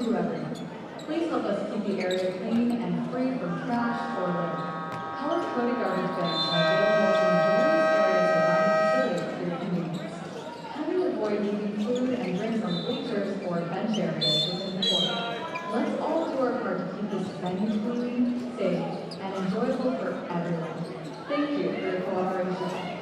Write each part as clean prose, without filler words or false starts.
to everyone. Please help us keep the area clean and free from trash or litter. Color-coded garbage bags are available in various areas around the facility for your convenience. Kindly avoid leaving food and drinks on bleachers or bench areas within the court. Let's all do our part to keep this venue clean, safe, and enjoyable for everyone. Thank you for your cooperation.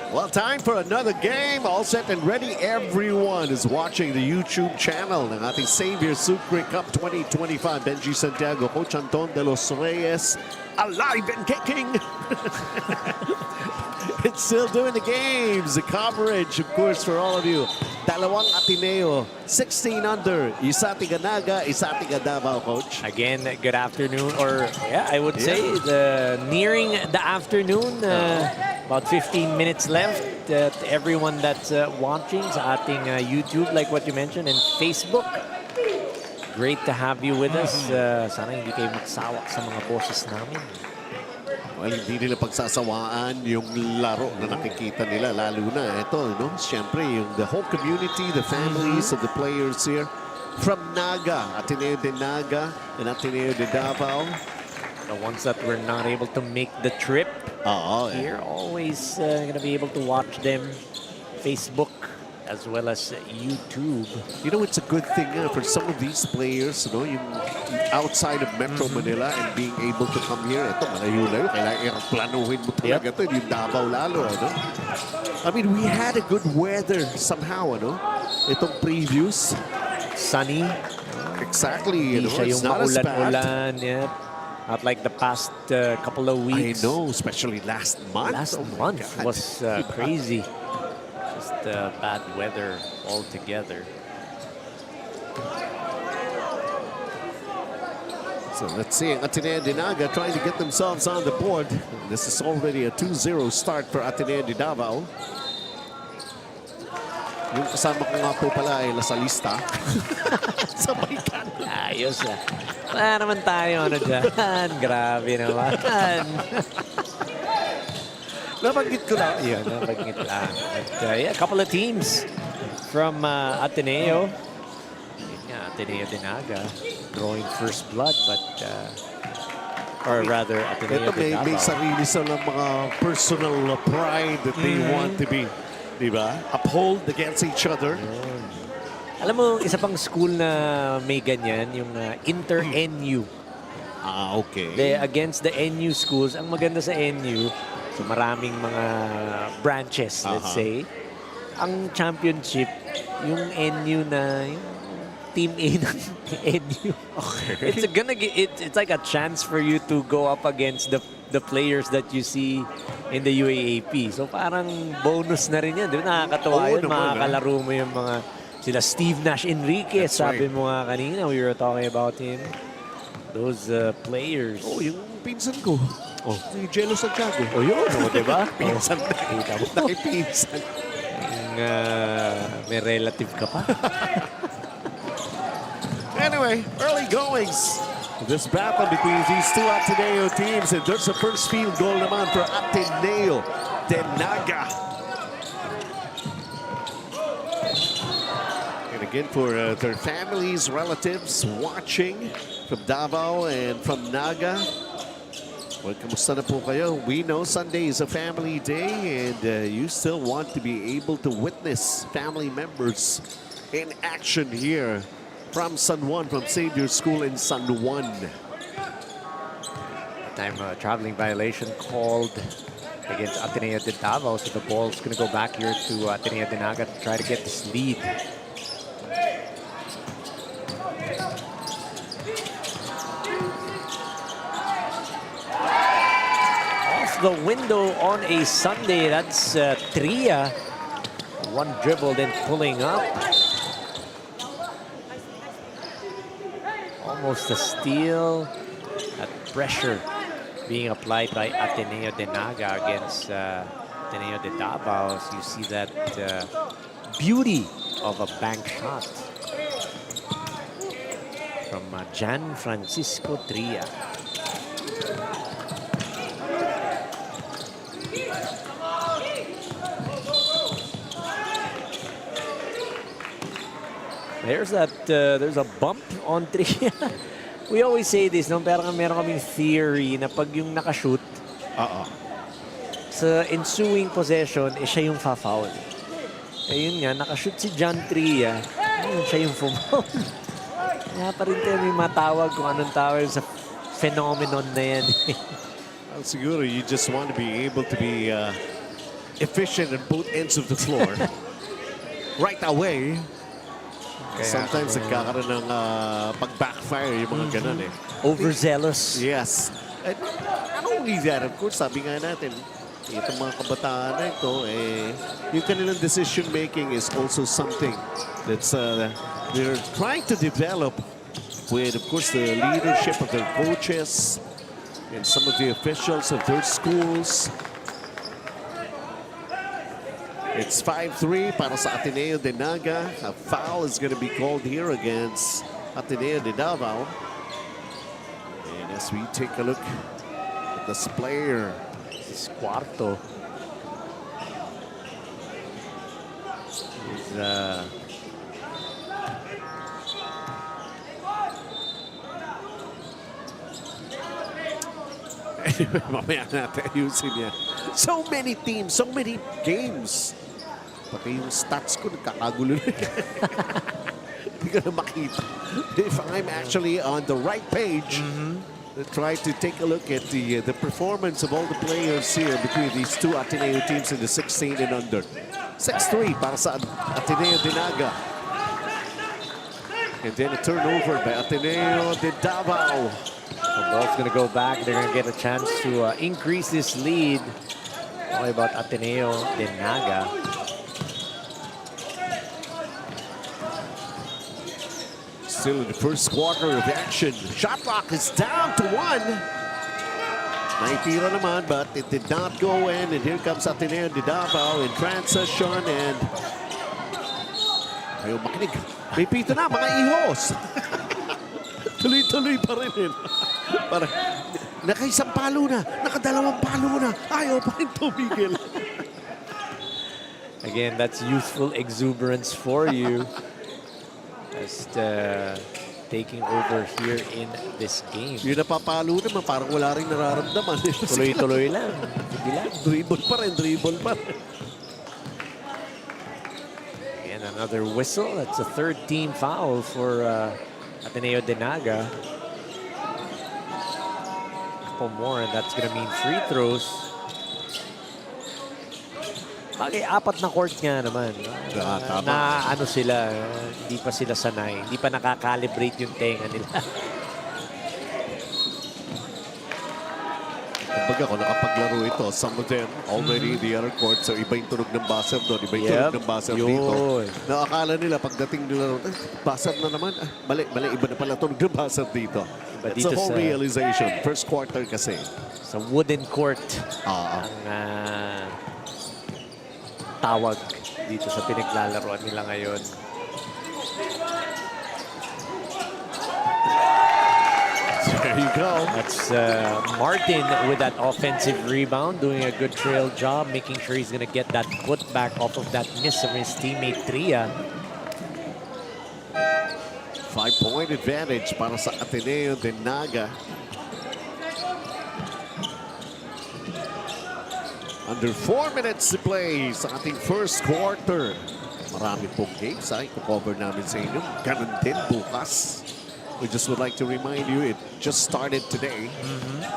Well, time for another game. All set and ready. Everyone is watching the YouTube channel ng ating Xavier Sucre Cup 2025. Benji Santiago, Coach Anton De Los Reyes, alive and kicking. It's still doing the games. The coverage, of course, for all of you. Dalawang Ateneo, 16 under. Ateneo De Naga, Ateneo De Davao, Coach. Again, good afternoon, or yeah, I would say nearing the afternoon. About 15 minutes left. To everyone that's watching sa ating YouTube, like what you mentioned, and Facebook. Great to have you with us. Sana hindi kayo magsawa sa mga boses namin. Well, hindi nila pagsasawaan yung laro na nakikita nila, lalo na ito, no? Siyempre, yung the whole community, the families of the players here from Naga, Ateneo De Naga and Ateneo De Davao. The ones that were not able to make the trip here, always gonna be able to watch them. Facebook as well as YouTube. You know, it's a good thing for some of these players, you know, yung outside of Metro Manila and being able to come here. Ito, malayo-layo. Kailangan planuhin mo talaga ito. Yung Davao lalo, ano? I mean, we had a good weather somehow, ano? Itong previews. Sunny. Exactly. You know, it's not as bad. Yeah. Not like the past couple of weeks. I know, especially last month. Last month was crazy. Just bad weather altogether. So let's see, Ateneo De Naga trying to get themselves on the board. This is already a 2-0 start for Ateneo De Davao. Yung kasama ko nga po pala ay Lasalista. Sabay ka. Ayos ah. Wala naman tayo ano dyan. Grabe naman. Nabanggit ko lang. Yun, nabanggit lang. But, yeah, a couple of teams from Ateneo. Yun nga, Ateneo De Naga drawing first blood, but or rather Ateneo De Davao. May sarili silang mga personal pride that they want to be, di ba? Uphold against each other. Alam mo, isa pang school na may ganyan, yung Inter-NU. Okay. Against the NU schools, ang maganda sa NU, so maraming mga branches, let's say. Ang championship, yung NU na, yung Team A ng NU. Okay. It's like a chance for you to go up against the players that you see in the UAAP. So parang bonus na rin yan. Di ba? Nakakatawa yun. Makakalaro mo yung mga sila Steve Nash Enriquez. Sabi mo nga kanina, we were talking about him. Those players. Oh, yung pinsan ko. Oh, si Jello Santiago. Oh, yun. Oh, diba? Pinsan na. Kita mo. Pinsan. May relative ka pa. Anyway, early goings. This battle between these two Ateneo teams. And there's the first field goal naman for Ateneo De Naga. And again for their families, relatives watching from Davao and from Naga. Well, kamusta na po kayo? We know Sunday is a family day and you still want to be able to witness family members in action here from San Juan, from Xavier School in San Juan. time a traveling violation called against Ateneo De Davao. So the ball's going to go back here to Ateneo De Naga to try to get this lead. Off the window on a Sunday. That's Tria. One dribble, then pulling up. Almost a steal. That pressure being applied by Ateneo De Naga against Ateneo De Davao. So you see that beauty of a bank shot from Jan Francisco Tria. There's a bump on Tria. We always say this, no? Pero meron kaming theory na pag yung nakashoot, sa ensuing possession, siya yung fa-foul. Yun nga, nakashoot si John Tria, siya yung foul. Kaya pa rin tayo may matawag kung anong tawag sa phenomenon na yan. Well, siguro you just want to be able to be efficient on both ends of the floor right away. Sometimes nagkakaroon ng pag-backfire yung mga ganun eh. Overzealous. Yes. And not only that, of course, sabi nga natin, itong mga kabataan na ito, yung kanilang decision making is also something that's they're trying to develop with, of course, the leadership of their coaches and some of the officials of their schools. It's 5-3 para sa Ateneo De Naga. A foul is going to be called here against Ateneo De Davao. And as we take a look at this player, This Cuarto. He's anyway, mamaya natin ayusin yan. So many teams, so many games. Pati yung stats ko nagkakagulo na. Hindi ko na makita. If I'm actually on the right page, try to take a look at the performance of all the players here between these two Ateneo teams in the 16 and under. 6-3 para sa Ateneo De Naga. And then a turnover by Ateneo De Davao. The ball's going to go back. They're going to get a chance to increase this lead. Talking about Ateneo De Naga. Still in the first quarter of action. Shot clock is down to 1. Naitira naman, but it did not go in. And here comes Ateneo De Davao in transition. And ayaw makinig. May pito na, mga ihos. Tuloy-tuloy pa rin. Parang, nakaisang palo na, nakadalawang palo na. Ayaw pa rin tumigil. Again, that's youthful exuberance for you. Just taking over here in this game. Yung napapalo naman, parang wala rin nararamdaman. Tuloy-tuloy lang. Hindi lang. Dribble pa rin, dribble pa rin. And another whistle. That's a third team foul for Ateneo De Naga. Couple more, and that's gonna mean free throws. Bagay, apat na court nga naman. No? Na ano sila, hindi pa sila sanay. Hindi pa nakakalibrate yung tenga nila. Kumbaga, kung nakapaglaro ito, some of them already in the other court. So iba yung tunog ng buzzer doon, iba yung tunog ng buzzer dito. Nakakala nila, pagdating nila, buzzer na naman. Mali, iba na pala tunog ng buzzer dito. It's a whole realization. First quarter kasi. Sa wooden court. Ang tawag dito sa pinaglalaroan nila ngayon. There you go. That's Martin with that offensive rebound, doing a good trail job, making sure he's going to get that put back off of that miss of his teammate Tria. 5-point advantage para sa Ateneo De Naga. Under 4 minutes to play sa ating first quarter. Marami pong games ay cover namin sa inyo. Ganun din bukas. We just would like to remind you, it just started today.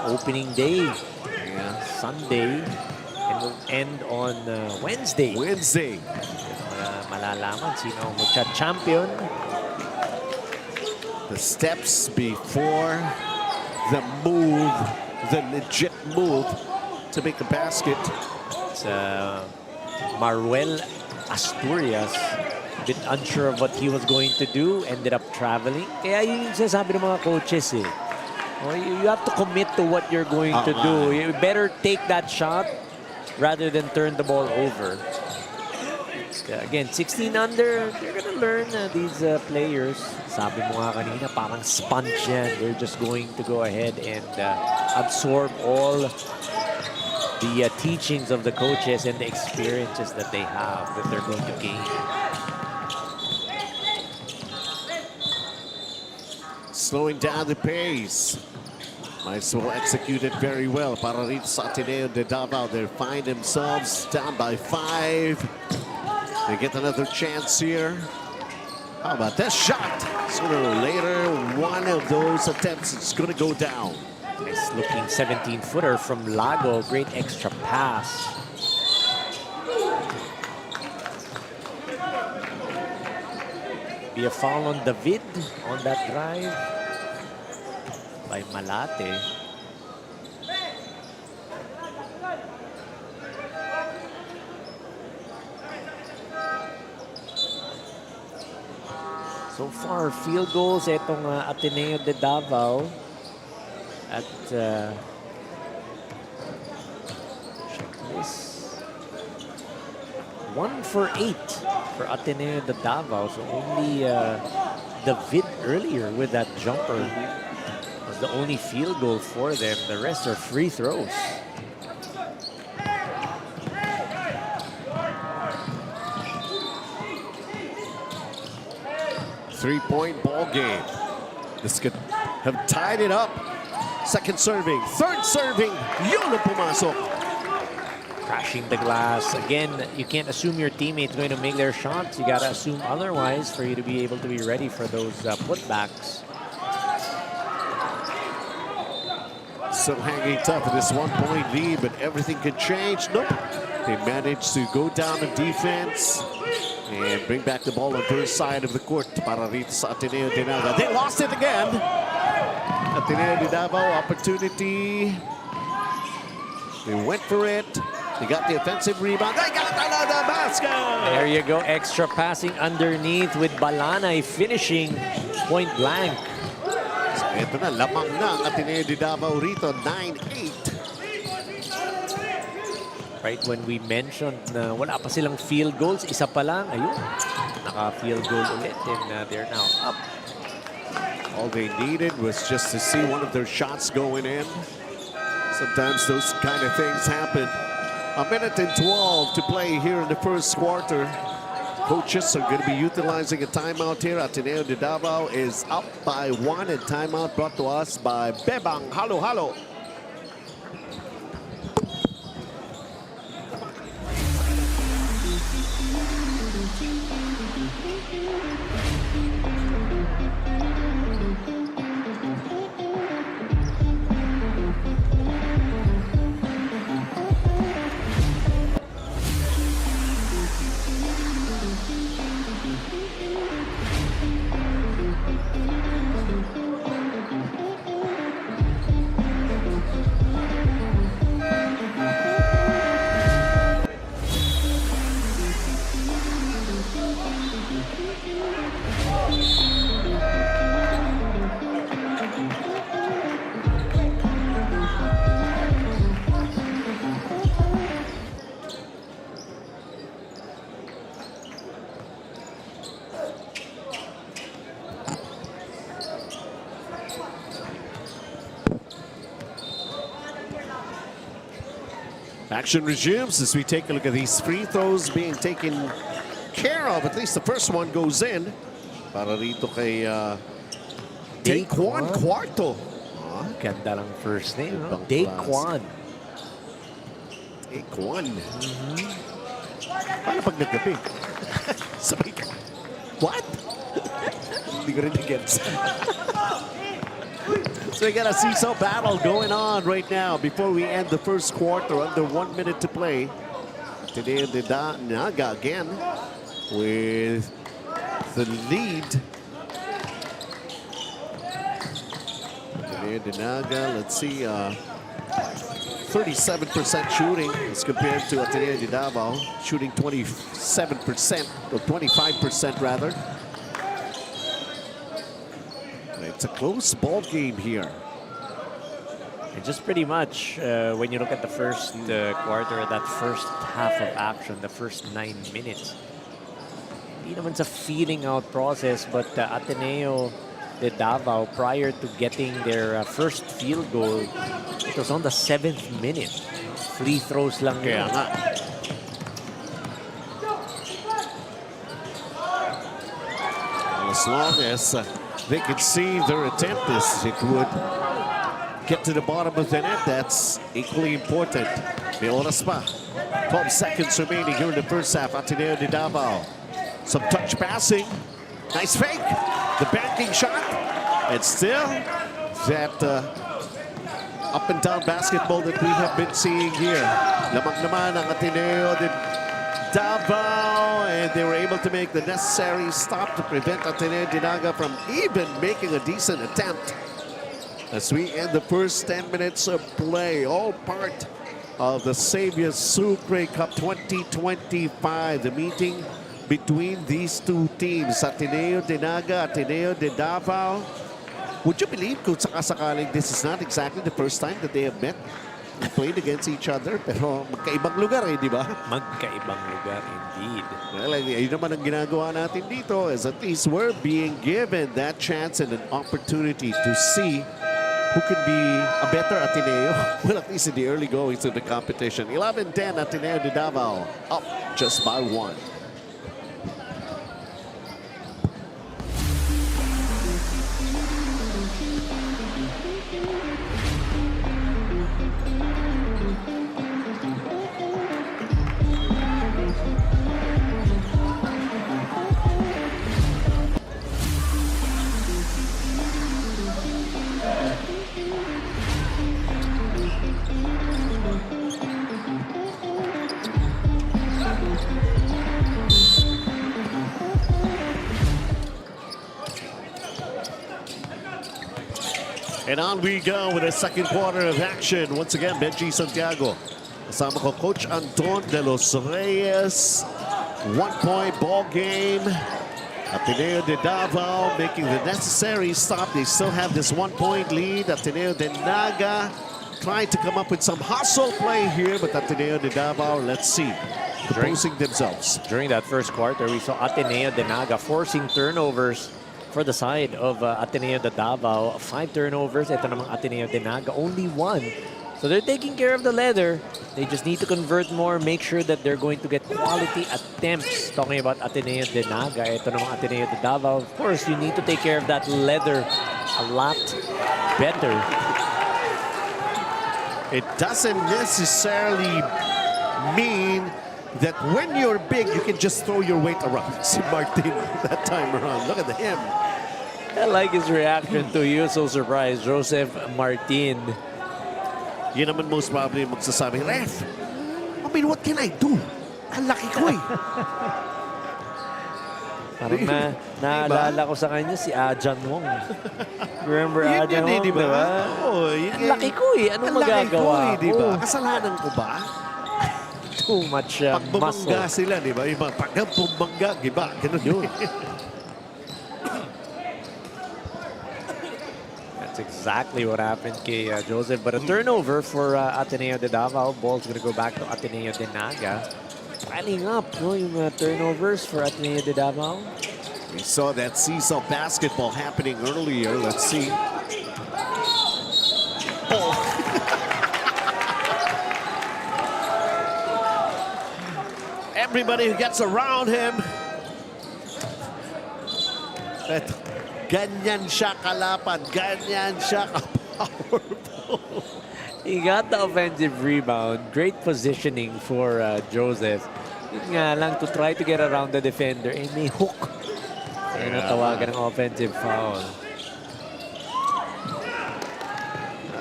Opening day, Yeah. Sunday, and will end on Wednesday. Wednesday. Malalaman sino ang magcha-champion. The steps before the move, the legit move to make a basket. It's Maruel Asturias. A bit unsure of what he was going to do. Ended up traveling. Kaya yun yung sinasabi ng mga coaches eh. Oh, you have to commit to what you're going to do. You better take that shot rather than turn the ball over. Again, 16 under, they're gonna learn these players. Sabi mo nga kanina, parang sponge yan. They're just going to go ahead and absorb all the teachings of the coaches and the experiences that they have that they're going to gain. Slowing down the pace. Might as well execute it very well. Para rito sa Ateneo De Davao, they find themselves down by 5. They get another chance here. How about this shot? Sooner or later, one of those attempts is going to go down. Nice looking 17-footer from Lago. Great extra pass. Be a foul on David on that drive by Malate. So far, field goals itong Ateneo De Davao at check this. 1 for 8 for Ateneo De Davao. So only David earlier with that jumper was the only field goal for them. The rest are free throws. Three-point ball game. This could have tied it up. Second serving, third serving. Yun ang pumasok. Crashing the glass. Again, you can't assume your teammate's going to make their shots. You got to assume otherwise for you to be able to be ready for those putbacks. Still hanging tough with this 1-point lead, but everything could change. Nope. They managed to go down in defense and bring back the ball on the first side of the court para rito sa Ateneo De Naga. They lost it again. Ateneo De Davao, opportunity. They went for it. They got the offensive rebound. They got another basket. There you go. Extra passing underneath with Balanay finishing point blank. So ito na, lamang na ang Ateneo De Davao rito, 9-8. Right when we mentioned na wala pa silang field goals, isa pa lang, ayun, naka-field goal ulit, and they're now up. All they needed was just to see one of their shots going in. Sometimes those kind of things happen. 1:12 to play here in the first quarter. Coaches are going to be utilizing a timeout here. Ateneo De Davao is up by 1, and timeout brought to us by Bebang. Halo, halo. Action resumes as we take a look at these free throws being taken care of. At least the first one goes in. Para rito kay Daquan Cuarto. Ganda lang first name, no? Ibang Daquan. Daquan. Paano pag naggabi? Sabay ka. What? hindi ko rin gets. So we got a seesaw battle going on right now before we end the first quarter. Under 1 minute to play. Ateneo De Naga again with the lead. Ateneo De Naga, let's see, 37% shooting as compared to Ateneo De Davao, shooting 27%, or 25% rather. It's a close ball game here. And just pretty much, when you look at the first quarter, that first half of action, the first 9 minutes, hindi naman sa feeling out process, but Ateneo De Davao, prior to getting their first field goal, it was on the 7th minute. Free throws lang Kaya yun. nga. As long as they can see their attempt this, it would get to the bottom of the net. That's equally important. May oras pa. 12 seconds remaining here in the first half. Ateneo De Davao. Some touch passing. Nice fake. The banking shot. And still that up and down basketball that we have been seeing here. Lamang naman ang Ateneo De Davao, and they were able to make the necessary stop to prevent Ateneo De Naga from even making a decent attempt. As we end the first 10 minutes of play, all part of the Xavier Sucre Cup 2025, the meeting between these two teams, Ateneo De Naga, Ateneo De Davao. Would you believe kung sakasakaling this is not exactly the first time that they have met and played against each other? Pero magkaibang lugar di ba? Magkaibang lugar, indeed. Well, ayun naman ang ginagawa natin dito is at least we're being given that chance and an opportunity to see who can be a better Ateneo. Well, at least in the early goings of the competition. 11-10, Ateneo De Davao up just by 1. And on we go with the second quarter of action. Once again, Benji Santiago. Kasama ko Coach Anton De Los Reyes. 1-point ball game. Ateneo De Davao making the necessary stop. They still have this 1-point lead. Ateneo De Naga trying to come up with some hustle play here, but Ateneo De Davao, let's see, proposing themselves. During that first quarter, we saw Ateneo De Naga forcing turnovers for the side of Ateneo De Davao. 5 turnovers. Ito namang Ateneo De Naga, only 1. So they're taking care of the leather. They just need to convert more, make sure that they're going to get quality attempts. Talking about Ateneo De Naga, ito namang Ateneo De Davao. Of course, you need to take care of that leather a lot better. It doesn't necessarily mean that when you're big, you can just throw your weight around. Si Martin that time around. Look at him. I like his reaction to you. So surprised. Joseph Martin. Yun naman most probably magsasabi, Ref, I mean, what can I do? Ang laki ko eh. Parang naalala ko sa kanya si Ajan Wong. Remember Yun Ajan yun eh, Wong, di ba? diba? Oo, Ang laki ko eh. Anong magagawa Ang laki ko eh, di ba? ko? Kasalanan ko ba? Too much Pag bumangga muscle. sila, di ba? Yung mga pag bumangga, giba. Ganun yun. That's exactly what happened kay Joseph. But a turnover for Ateneo De Davao. Ball's going to go back to Ateneo De Naga. Piling up no, yung turnovers for Ateneo De Davao. We saw that seesaw basketball happening earlier. Let's see. Oh. Everybody who gets around him. Eto, ganyan siya kalapan. Ganyan siya ka-powerful. He got the offensive rebound. Great positioning for Joseph. Yun nga lang to try to get around the defender and may hook Ayun ang tawagan ng offensive foul.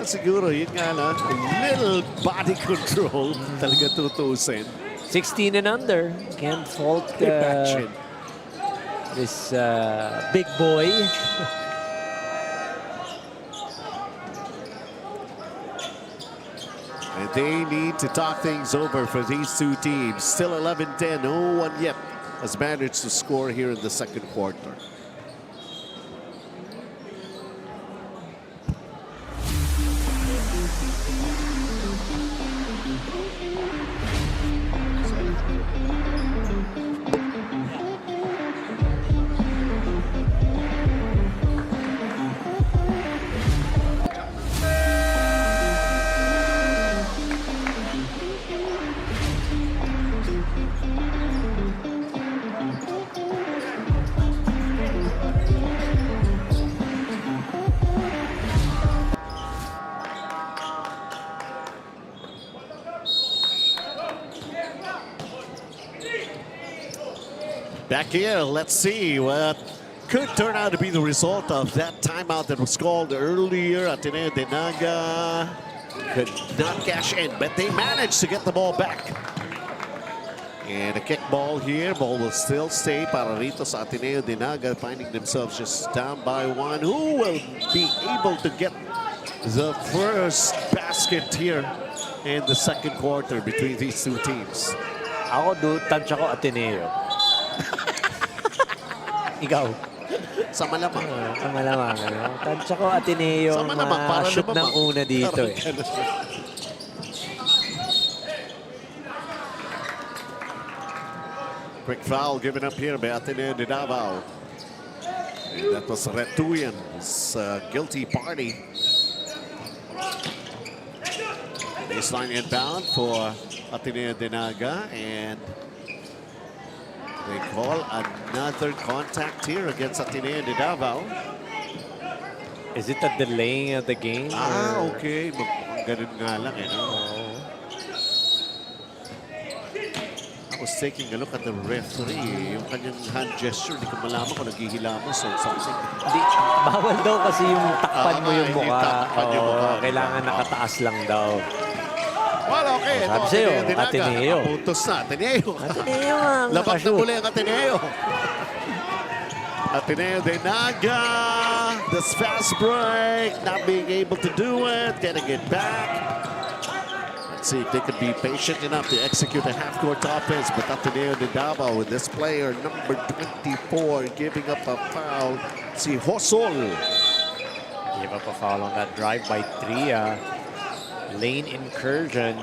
Siguro, yun nga lang, a little body control talaga tutusin. 16 and under. Can't fault Imagine. this big boy. And they need to talk things over for these two teams. Still 11-10, no one yet has managed to score here in the second quarter. Back here, let's see what could turn out to be the result of that timeout that was called earlier. Ateneo De Naga could not cash in, but they managed to get the ball back. And a kick ball here. Ball will still stay para rito sa Ateneo De Naga, finding themselves just down by one. Who will be able to get the first basket here in the second quarter between these two teams? Ako tansya ko Ateneo. Ikaw? Sa malamang. Sa malamang. Tansya ko Ateneo Sa malamang, para shoot ng una dito eh. Quick foul given up here by Ateneo De Davao. And that was Retuyan's guilty party. Baseline inbound for Ateneo De Naga, and they call another contact here against Ateneo De Davao. Is it a delaying of the game? Okay. Ganun nga lang eh. No? I was taking a look at the referee. Yung kanyang hand gesture, hindi ko malaman kung naghihilamos or something. Di, bawal daw kasi yung takpan mo yung mukha. Kailangan nakataas lang daw. Well, okay. Sabi sa'yo, Ateneo. Puntos na. Ateneo. Ateneo. Lapat na muli ang Ateneo. Ateneo De Naga. This fast break. Not being able to do it. Getting it back. Let's see if they can be patient enough to execute a half-court offense. But Ateneo De Davao with this player, number 24, giving up a foul. Si Hosol. Give up a foul on that drive by Tria. Lane incursion.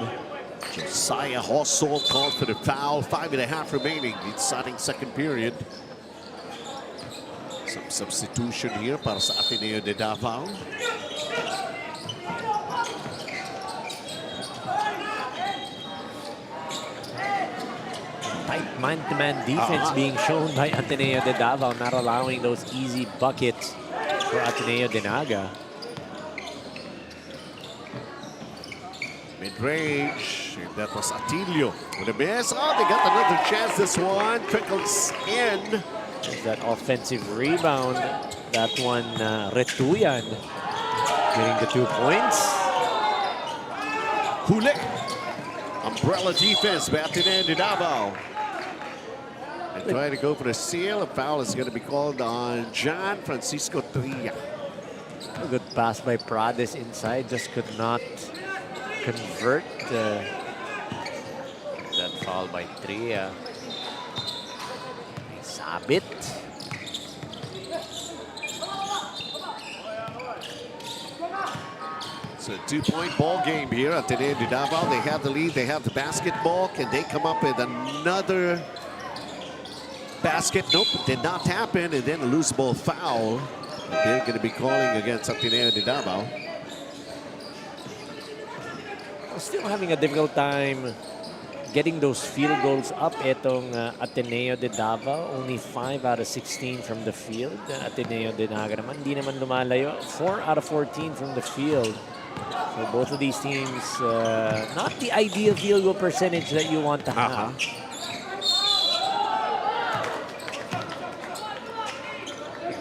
Josiah Hosol called for the foul. 5.5 remaining. The starting second period. Some substitution here para sa Ateneo De Davao. Tight man-to-man defense being shown by Ateneo De Davao, not allowing those easy buckets for Ateneo De Naga. Mid-range, and that was Atilio with a miss. Oh, they got another chance. This one trickles in. There's that offensive rebound. That one, Retuyan getting the 2 points. Hule. Umbrella defense by Ateneo De Davao. They try to go for the steal. A foul is going to be called on John Francisco Tria. A good pass by Prades inside, just could not convert that foul by Tria. Sabit. It's a 2-point ball game here at Ateneo De Davao. They have the lead, they have the basketball. Can they come up with another basket? Nope, did not happen. And then a loose ball foul. They're going to be calling against Ateneo De Davao. Still having a difficult time getting those field goals up. Etong Ateneo De Davao, only 5 out of 16 from the field. Ateneo De Naga naman, hindi naman lumalayo. 4 out of 14 from the field. So both of these teams, not the ideal field goal percentage that you want to have.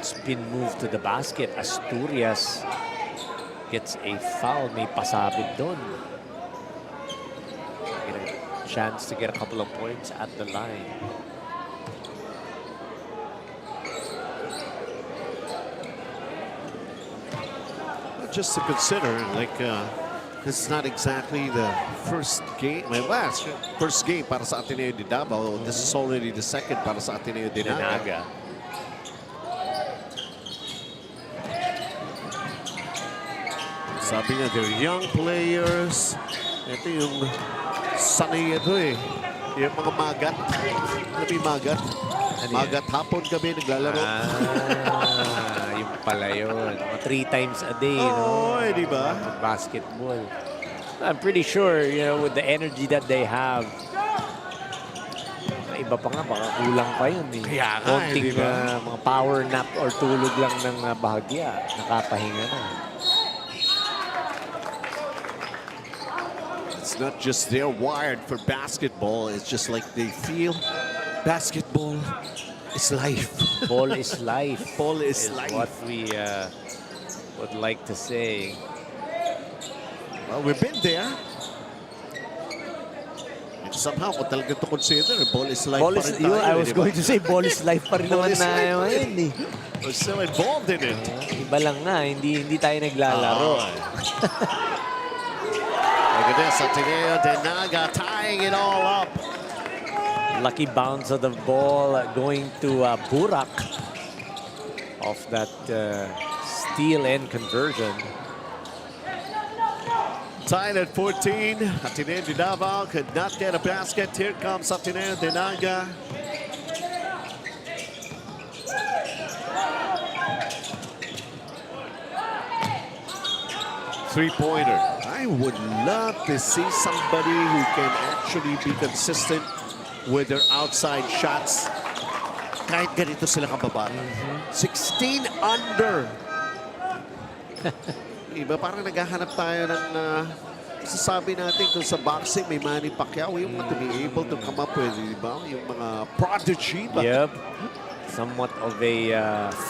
spin move to the basket. Asturias gets a foul. May pasabit doon. Get a chance to get a couple of points at the line. Just to consider, like, this is not exactly the first game. Well, first game para sa Ateneo De Davao. This is already the second para sa Ateneo De Naga. Sabi nga, they're young players. Ito yung sanay ito eh. Yung mga magat. Ano yung magat? Magat hapon kami naglalaro. Yung pala yun. 3 times a day, no? Di ba? Basketball. I'm pretty sure, you know, with the energy that they have, iba pa nga, baka kulang pa yun eh. Kaya nga, konting diba? mga power nap or tulog lang ng bahagya. Nakapahinga na. It's not just they're wired for basketball. It's just like they feel basketball is life. Ball is life. Ball is life. What we would like to say. Well, we've been there. And somehow, kung talaga to consider, ball is life Ball pa is, rin tayo. I was going to say, ball is life pa rin Ball naman is life na pa rin. yun eh. We're still involved in it. Iba lang nga, hindi tayo naglalaro. Look at this, Ateneo De Naga tying it all up. Lucky bounce of the ball going to Burak off that steal and conversion. Tied at 14. Ateneo De Davao could not get a basket. Here comes Ateneo De Naga. Three-pointer. I would love to see somebody who can actually be consistent with their outside shots. Kahit ganito sila kababa. 16 under. Iba, parang naghahanap tayo ng sasabi natin kung sa boxing may Manny Pacquiao, yung to be able to come up with, diba? Yung mga prodigy. Yep. Somewhat of a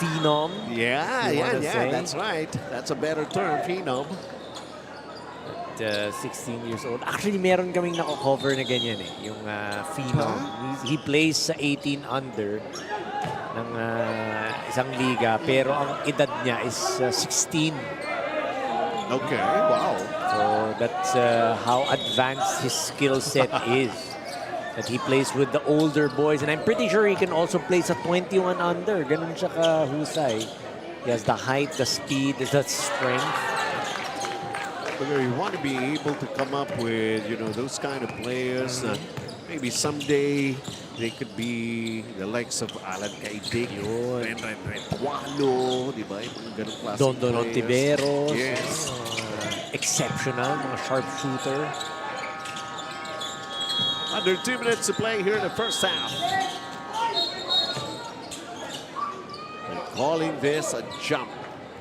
phenom. Yeah, yeah, that's right. That's a better term, phenom. At 16 years old. Actually, meron kaming nako-cover na ganyan eh. Yung phenom. He plays sa 18 under ng isang liga. Pero ang edad niya is 16. Okay, wow. So that's how advanced his skill set is. That he plays with the older boys. And I'm pretty sure he can also play sa 21 under. Ganun siya kahusay. He has the height, the speed, the strength. But you want to be able to come up with, you know, those kind of players. Maybe someday they could be the likes of Alan Caidig, Ren Tuano, di ba? Yung mga ganong klaseng Don Ontiveros. Yes. Exceptional, mga sharpshooter. Under 2 minutes to play here in the first half. They're calling this a jump.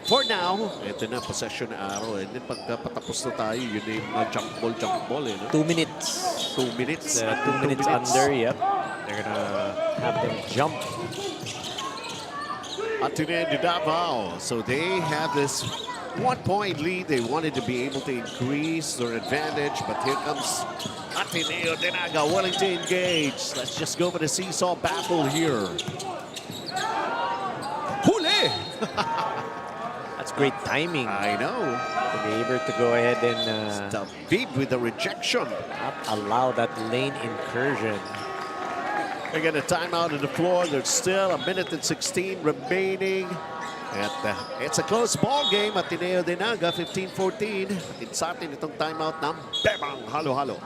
For now, ito na, possession na araw. And then pagka patapos na tayo, yun na yung jump ball. Eh, no? 2 minutes. 2 minutes. 2 minutes under, yep. They're gonna have them jump. Ateneo De Davao. So they have this 1-point lead. They wanted to be able to increase their advantage. But here comes Ateneo De Naga willing to engage. Let's just go for the seesaw battle here. Huli! That's great timing. I know. To be able to go ahead and David with the rejection. not allow that lane incursion. They get a timeout on the floor. There's still 1 minute and 16 remaining. It's a close ball game. Ateneo De Naga, 15-14. Atin sa atin itong timeout ng Bebang Halo-Halo.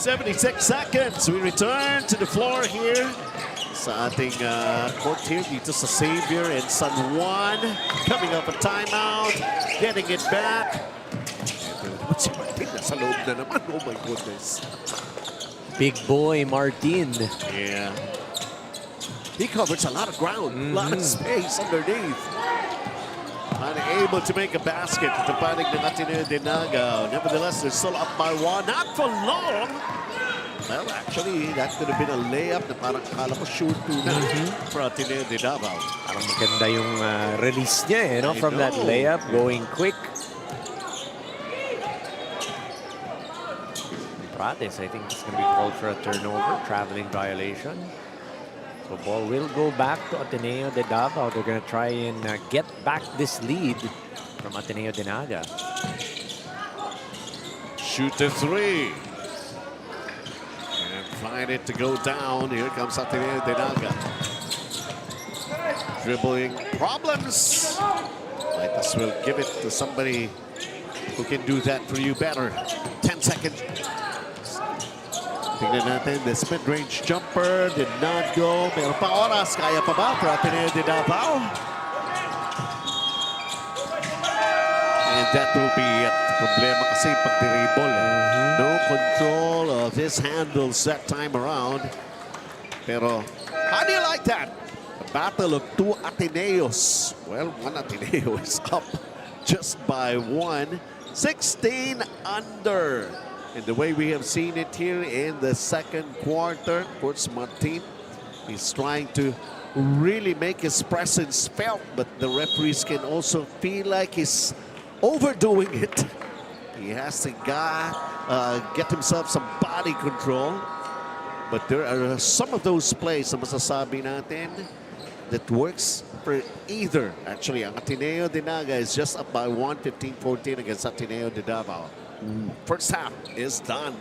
76 seconds. We return to the floor here sa ating court here dito sa Xavier and San Juan. Coming up a timeout. Getting it back. And si Martin nasa loob na naman. Oh my goodness. Big boy Martin. Yeah. He covers a lot of ground. A lot of space underneath. Unable to make a basket at the panig ng Ateneo De Naga. Nevertheless, they're still up by one. Not for long. Well, actually, that could have been a layup na parang kala ko shoot to na for Ateneo De Davao. Parang maganda yung release niya, no? From that layup, going quick. Prates, I think it's going to be called for a turnover, traveling violation. So ball will go back to Ateneo De Davao. They're going to try and get back this lead from Ateneo De Naga. Shoot the three. And find it to go down. Here comes Ateneo De Naga. Dribbling problems. Might as well give it to somebody who can do that for you better. 10 seconds. Tingnan natin, this mid-range jumper did not go. Meron pa oras, kaya pa ba for Ateneo De Davao? And that will be it. Problema kasi pag-dribble. No control of his handles that time around. Pero, how do you like that? A battle of two Ateneos. Well, one Ateneo is up just by one. 16 under. And the way we have seen it here in the second quarter, of course, Martin is trying to really make his presence felt, but the referees can also feel like he's overdoing it. He has to get himself some body control. But there are some of those plays na masasabi natin that works for either. Actually, ang Ateneo De Naga is just up by 1, 15-14 against Ateneo De Davao. First half is done.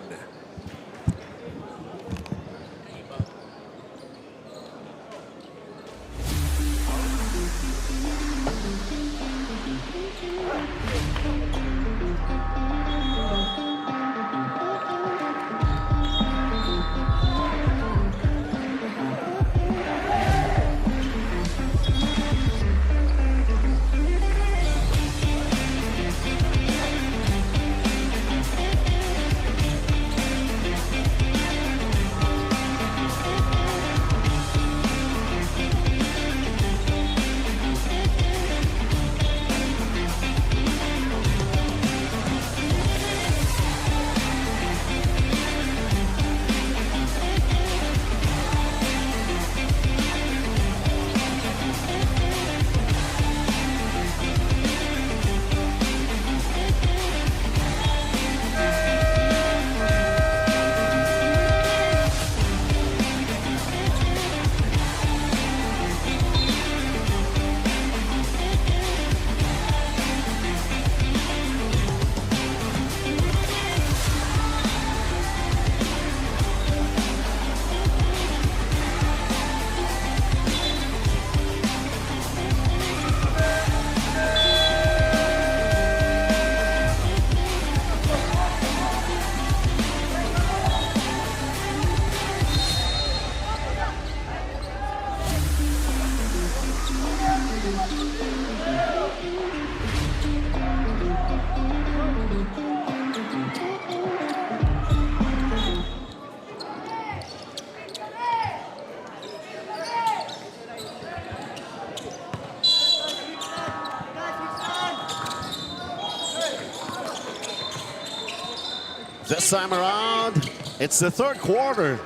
This time around, it's the third quarter.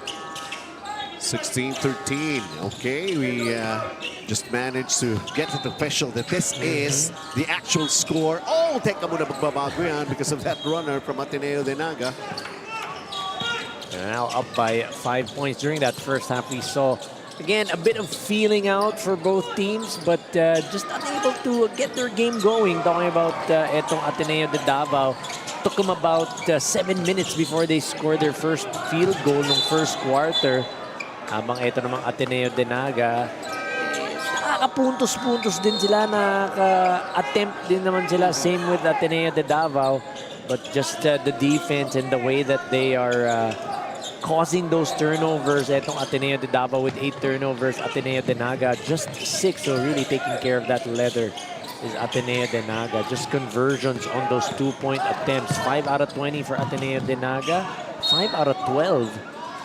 16-13. Okay, we just managed to get it official that this is the actual score. Oh, teka muna magbabago yan because of that runner from Ateneo De Naga. And now up by 5 points. During that first half, we saw, again, a bit of feeling out for both teams, but just unable to get their game going. Talking about etong Ateneo De Davao. Took them about 7 minutes before they scored their first field goal ng first quarter. Habang ito namang Ateneo De Naga, nakakapuntos-puntos din sila, nakaka-attempt din naman sila. Same with Ateneo De Davao. But just the defense and the way that they are causing those turnovers. Etong Ateneo De Davao with 8 turnovers. Ateneo De Naga just 6. So really taking care of that leather is Ateneo De Naga. Just conversions on those 2-point attempts. 5 out of 20 for Ateneo De Naga. 5 out of 12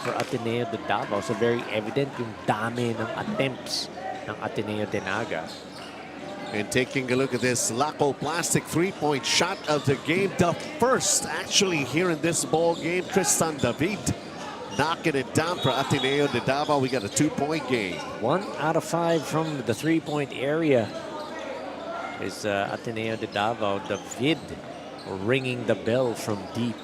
for Ateneo De Davao. So very evident yung dami ng attempts ng Ateneo De Naga. And taking a look at this Laco Plastic 3-point shot of the game. The first actually here in this ball game. Tristan David knocking it down for Ateneo De Davao. We got a 2-point game. 1 out of 5 from the 3-point area is Ateneo De Davao. David ringing the bell from deep.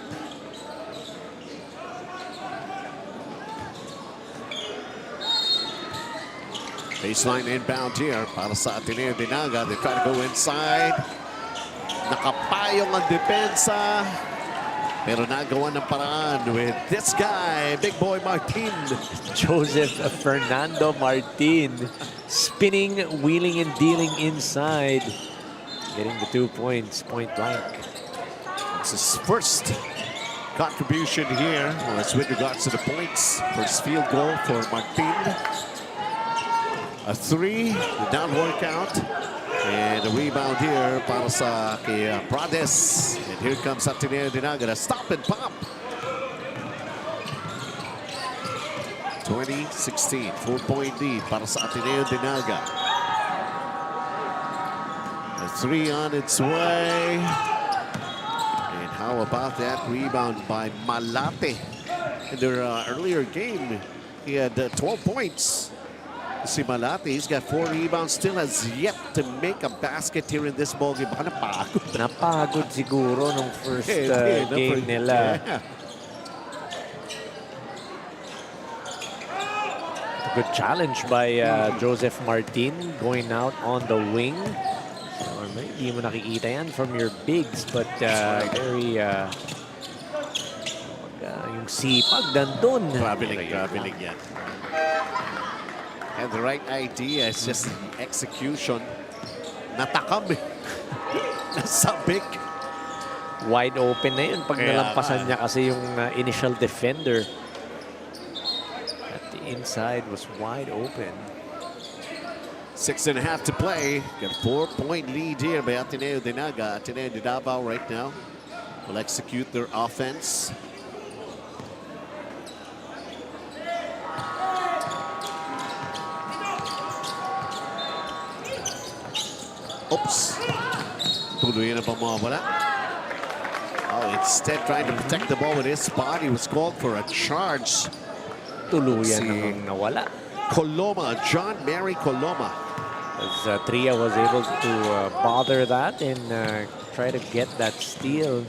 Baseline inbound here para sa Ateneo De Naga. They try to go inside. Nakapayong ang depensa. Pero nagawa ng paraan with this guy, Big Boy Martin. Joseph Fernando Martin spinning, wheeling, and dealing inside. Getting the 2 points, point blank. It's his first contribution here with regards to the points. First field goal for Martin. A 3, did not work out. And a rebound here para sa kay Prades. And here comes Ateneo De Naga. Stop and pop. 2016, 4-point lead para sa Ateneo De Naga. A 3 on its way. And how about that rebound by Malate? In their earlier game, he had 12 points. Si Malate, he's got 4 rebounds, still has yet to make a basket here in this ball game. Baka napagod. Napagod siguro nung first game nila. Yeah. A good challenge by Joseph Martin going out on the wing. Or maybe mo nakikita yan from your bigs, but very yung sipag nandun. Traveling yan. And the right idea is just the execution. Natakam eh. Nasabik. Wide open na yun pag nalampasan niya kasi yung initial defender. At the inside was wide open. 6.5 to play. Got a 4-point lead here by Ateneo De Naga. Ateneo De Davao right now will execute their offense. Oops. Tuloy na pa mawawala. Oh, instead trying to protect the ball with his body, was called for a charge. Tuluyan namang nawala. Coloma, John Mary Coloma. As Tria was able to bother that and try to get that steal.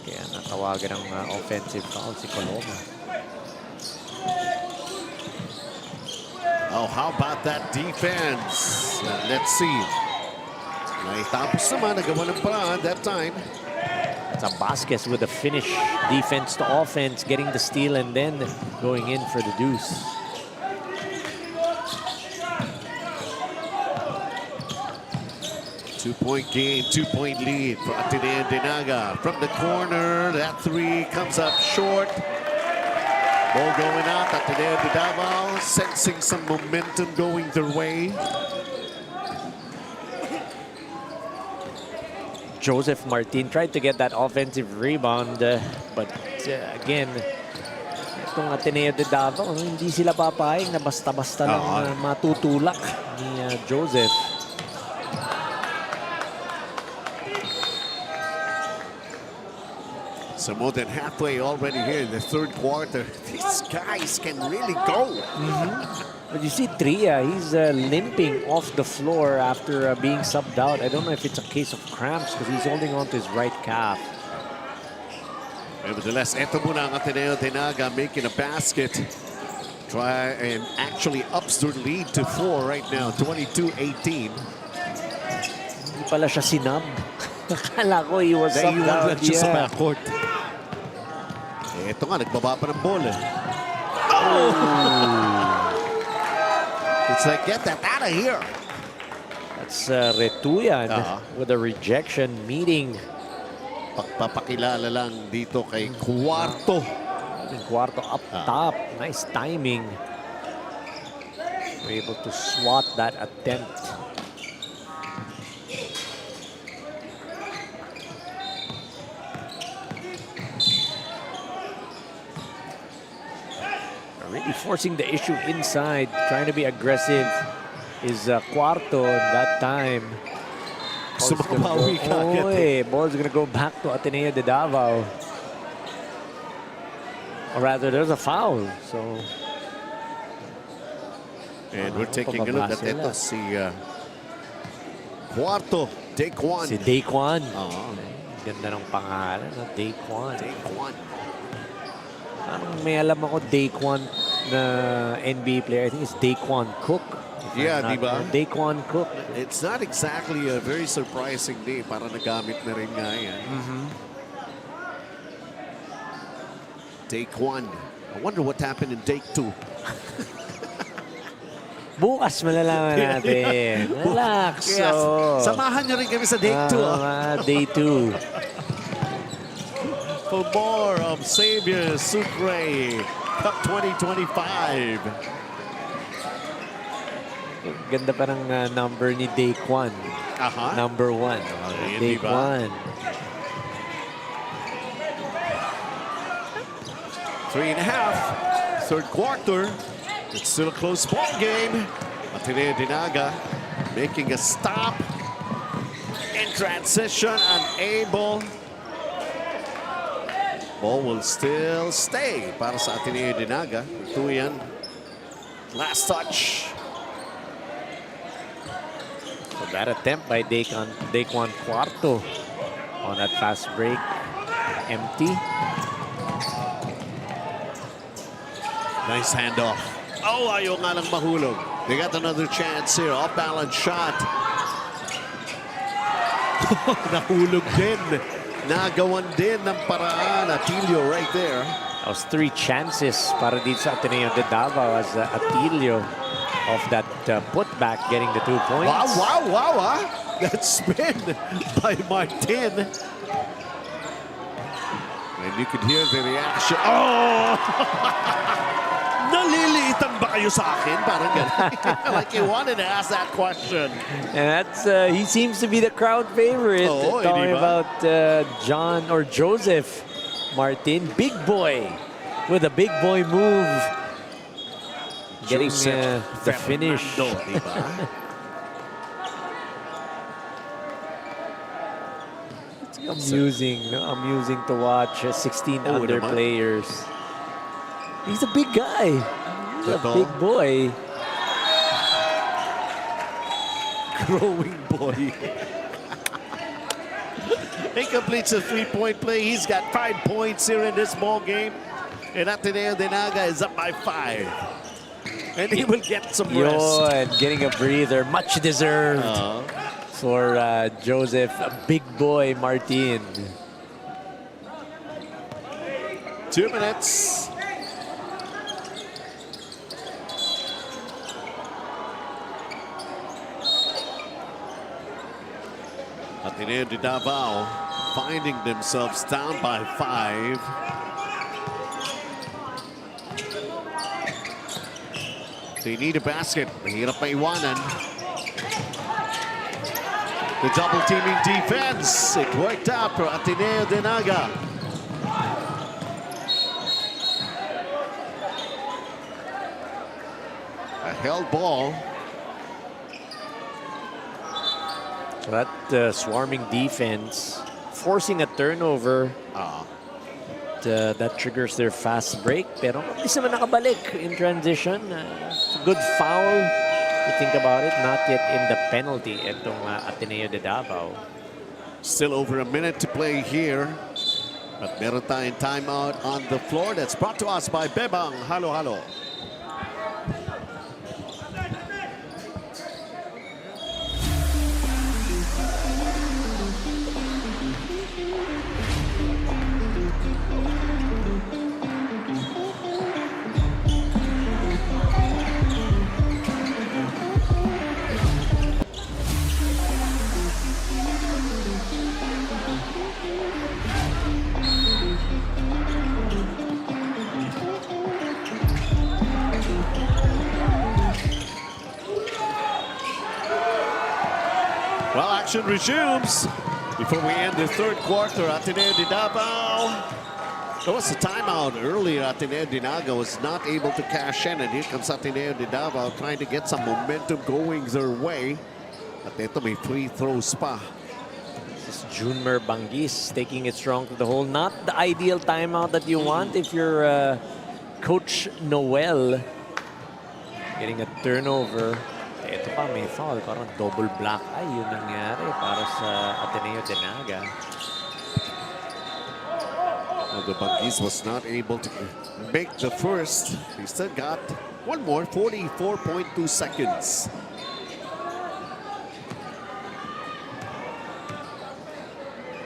Kaya natawagan ng offensive foul si Coloma. Oh, how about that defense? Let's see. Naitapos naman, nagawa ng paraan that time. It's a Vasquez with a finish. Defense to offense, getting the steal and then going in for the deuce. Two-point game, 2-point lead for Ateneo De Naga. From the corner, that 3 comes up short. Ball going out, Ateneo De Davao sensing some momentum going their way. Joseph Martin tried to get that offensive rebound, but again, itong Ateneo De Davao, hindi sila papayag na basta-basta lang matutulak ni Joseph. So more than halfway already here in the third quarter. These guys can really go. But you see Tria, he's limping off the floor after being subbed out. I don't know if it's a case of cramps because he's holding on to his right calf. Nevertheless, eto muna ang Ateneo De Naga making a basket. Try and actually ups their lead to 4 right now, 22-18. Hindi pala siya sinab. Akala ko he was subbed out. Lang siya sa backcourt. Ito nga, nagbaba pa ng ball eh. Oh! It's like, get that out of here. That's Retuyan with a rejection meeting. Pagpapakilala lang dito kay Cuarto. second quarter up top. Nice timing. We're able to swat that attempt. Really forcing the issue inside, trying to be aggressive is Cuarto that time. Ball's gonna go back to Ateneo De Davao. Or rather, there's a foul. So, and we're taking a look at ito si Cuarto, Daquan. Si Daquan. Ganda ng pangalan, Daquan. Daquan. Parang may alam ako Daquan na NBA player. I think it's Daquan Cook. Yeah, di ba? Daquan Cook. It's not exactly a very surprising name. Para nagamit na rin nga yan. Daquan. I wonder what happened in Dake 2. Bukas malalaman natin. Relax. Yes. Samahan niyo rin kami sa Dake 2. Day 2. For more of Xavier Sucre Cup 2025. Ganda pa ng number ni Daquan. Number 1. Daquan. 3.5. Third quarter. It's still a close ball game. Ateneo De Naga making a stop. In transition, unable. Ball will still stay para sa Ateneo De Naga. Ito yan. Last touch. So that attempt by Daquan Cuarto on that fast break. Empty. Nice handoff. Oh, ayaw nga lang mahulog. They got another chance here. Off-balance shot. Nahulog din. Nagawan din ng paraan. Atilio right there. That was 3 chances para dito sa Ateneo De Davao as Atilio of that putback getting the 2 points. Wow. That spin by Martin. And you could hear the reaction. Oh! Naliliitan ba kayo sa akin? Parang ganun. Like you wanted to ask that question. And that's, he seems to be the crowd favorite. Talking about John or Joseph Martin. Big boy with a big boy move. Getting the finish. It's amusing to watch 16 under players. He's a big guy. He's a big boy. Growing boy. He completes a 3-point play. He's got 5 points here in this ball game. And Ateneo De Naga is up by 5. And he will get some rest. Getting a breather. Much deserved for Joseph, big boy Martin. 2 minutes. Ateneo De Davao finding themselves down by 5. They need a basket. Mahirap pa iwanan. The double teaming defense. It worked out for Ateneo De Naga. A held ball. So that swarming defense, forcing a turnover, that triggers their fast break. Pero mabilis naman nakabalik in transition. Good foul, to think about it. Not yet in the penalty itong Ateneo De Davao. Still over a minute to play here. But meron tayong timeout on the floor. That's brought to us by Bebang Halo Halo. action resumes. Before we end the third quarter, Ateneo De Davao. There was a timeout earlier. Ateneo De Naga was not able to cash in, and here comes Ateneo De Davao trying to get some momentum going their way. At ito may free throws pa. This is Junmer Bangis taking it strong to the hole. Not the ideal timeout that you want if you're Coach Noel. Getting a turnover. Ito pa, may foul. Parang double black eye yun nangyari para sa Ateneo De Naga. Well, the Buggies was not able to make the first. He still got one more, 44.2 seconds.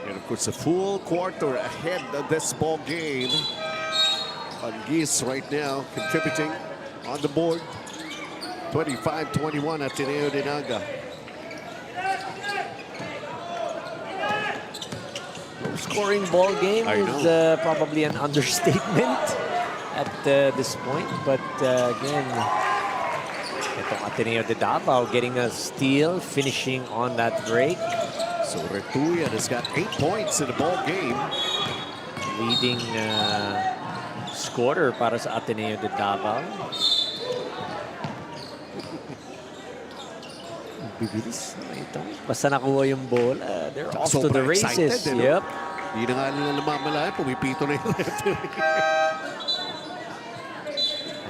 And of course, a full quarter ahead of this ball game. Buggies right now contributing on the board. 25-21 Ateneo De Naga. Scoring ball game is probably an understatement at this point. But again, itong Ateneo De Davao getting a steal, finishing on that break. So Retuyan has got 8 points in the ball game. Leading scorer para sa Ateneo De Davao. Bibilis na ito. Basta nakuha yung bola, they're off to the races. Excited, yep. Hindi na nga nila namamalayan, pumipito na yung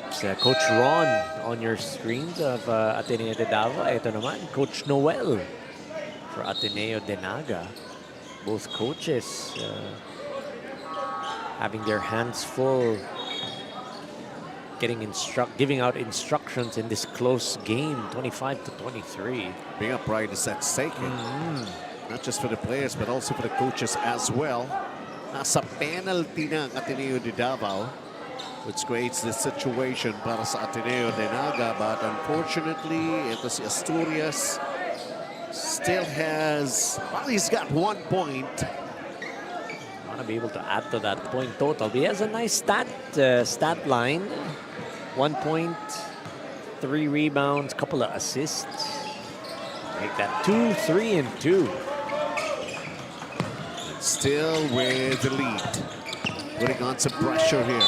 It's Coach Ron on your screens of Ateneo De Davao. Ito naman, Coach Noel for Ateneo De Naga. Both coaches having their hands full, giving out instructions in this close game, 25-23. Being a pride is at stake. Not just for the players, but also for the coaches as well. Nasa penalty ng Ateneo De Davao, which creates this situation para sa Ateneo De Naga. But unfortunately, ito si Asturias still has, well, he's got 1 point. Want to be able to add to that point total. He has a nice stat line. 1 point, 3 rebounds, couple of assists. Make that 2, 3, and 2. Still with the lead. Putting on some pressure here.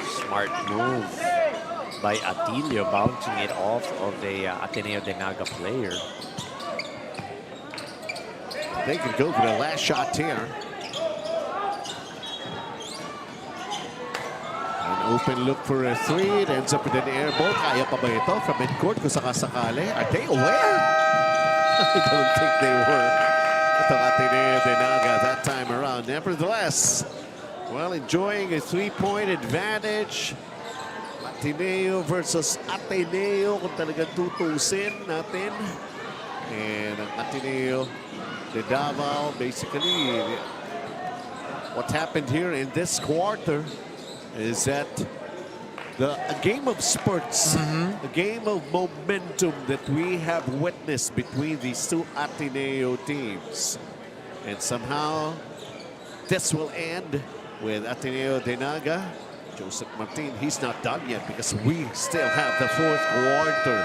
Smart move by Atilio, bouncing it off of the Ateneo De Naga player. They can go for the last shot here. An open look for a 3. It ends up with an air ball. Kaya pa ba ito from midcourt kung sakasakali? Are they aware? I don't think they were. Itong Ateneo De Naga that time around. Nevertheless, well, enjoying a 3-point advantage. Ateneo versus Ateneo kung talagang tutusin natin. And ang Ateneo De Davao, basically, what happened here in this quarter is that a game of spurts, a game of momentum that we have witnessed between these two Ateneo teams. And somehow, this will end with Ateneo De Naga. Joseph Martin, he's not done yet because we still have the fourth quarter.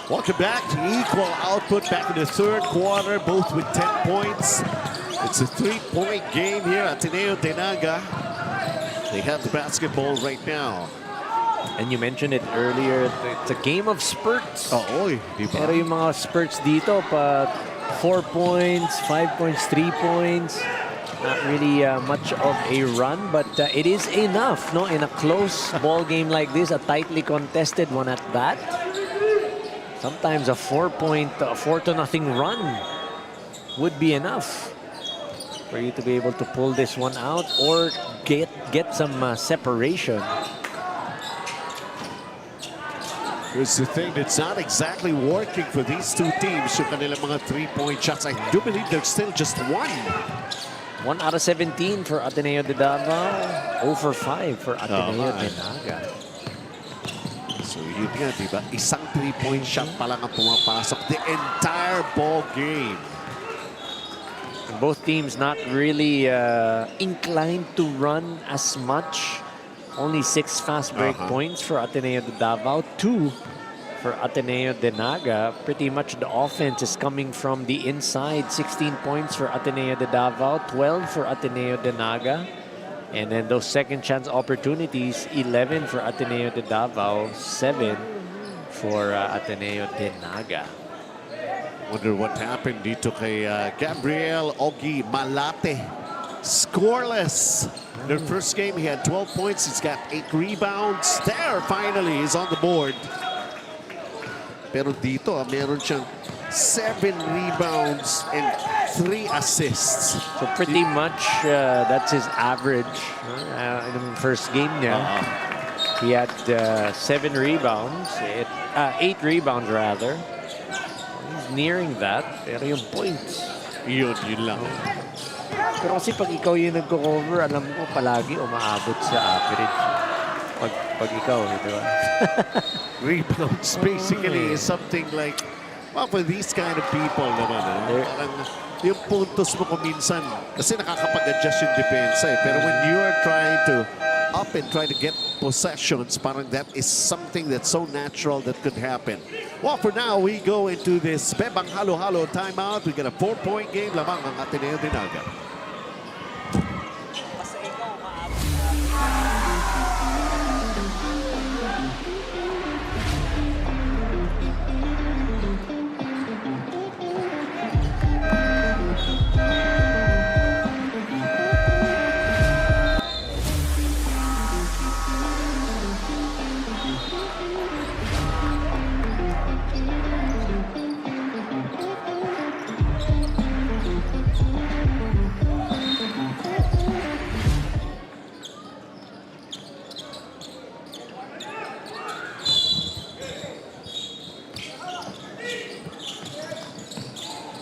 Welcome back to equal output back in the third quarter, both with 10 points. It's a 3-point game here. Ateneo De Naga, they have the basketball right now. And you mentioned it earlier, it's a game of spurts. Oy, di ba? Pero yung mga spurts dito, pa 4 points, 5 points, 3 points. Not really much of a run, but it is enough, no? In a close ball game like this, a tightly contested one at that. Sometimes a 4-0 run would be enough for you to be able to pull this one out or get some separation. Here's the thing that's not exactly working for these two teams. Yung kanilang mga 3-point shots. I do believe there's still just one. 1 out of 17 for Ateneo De Davao. 0 for 5 for Ateneo De Naga. So yun nga, diba? Isang 3-point shot pa lang ang pumapasok the entire ball game. And both teams not really inclined to run as much. Only 6 fast break points for Ateneo De Davao, 2 for Ateneo De Naga. Pretty much the offense is coming from the inside. 16 points for Ateneo De Davao, 12 for Ateneo De Naga. And then those second chance opportunities, 11 for Ateneo De Davao, 7 for Ateneo De Naga. Wonder what happened dito kay Gabriel Ogie Malate. Scoreless. Their first game, he had 12 points. He's got 8 rebounds. There, finally, he's on the board. Pero dito, meron siyang 7 rebounds and 3 assists. So pretty much that's his average in the first game niya. He had 7 rebounds, 8 rebounds rather. He's nearing that. Pero yung points, yun lang. pero kasi pag ikaw yung nagko-cover, alam ko palagi umaabot sa average. Pag ikaw, di ba? Rebounds basically is something like, well, for these kind of people naman, parang yung puntos mo kung minsan, kasi nakakapag-adjust yung depensa eh. Pero when you are trying to up and try to get possessions, parang that is something that's so natural that could happen. Well, for now, we go into this Bebang Halo-Halo timeout. We get a 4-point game lamang ang Ateneo De Naga.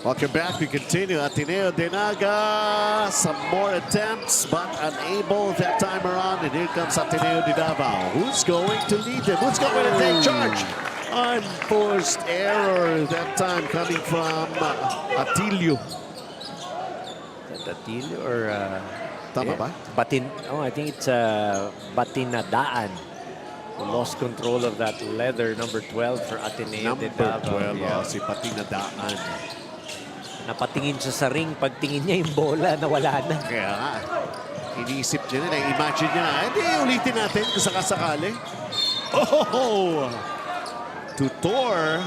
Welcome back. We continue. Ateneo De Naga. Some more attempts, but unable that time around. And here comes Ateneo De Davao. Who's going to lead them? Who's going to take charge? Unforced error that time coming from Atilio. Is that Atilio or... Tama ba? I think it's Batinadaan. Who lost control of that leather, number 12 for Ateneo De Davao. Number 12, si Batinadaan. Napatingin siya sa ring, pagtingin niya yung bola, nawala na. Kaya nga, iniisip niya na, imagine niya na, hindi, ulitin natin kung sakasakali. Oh! Tutor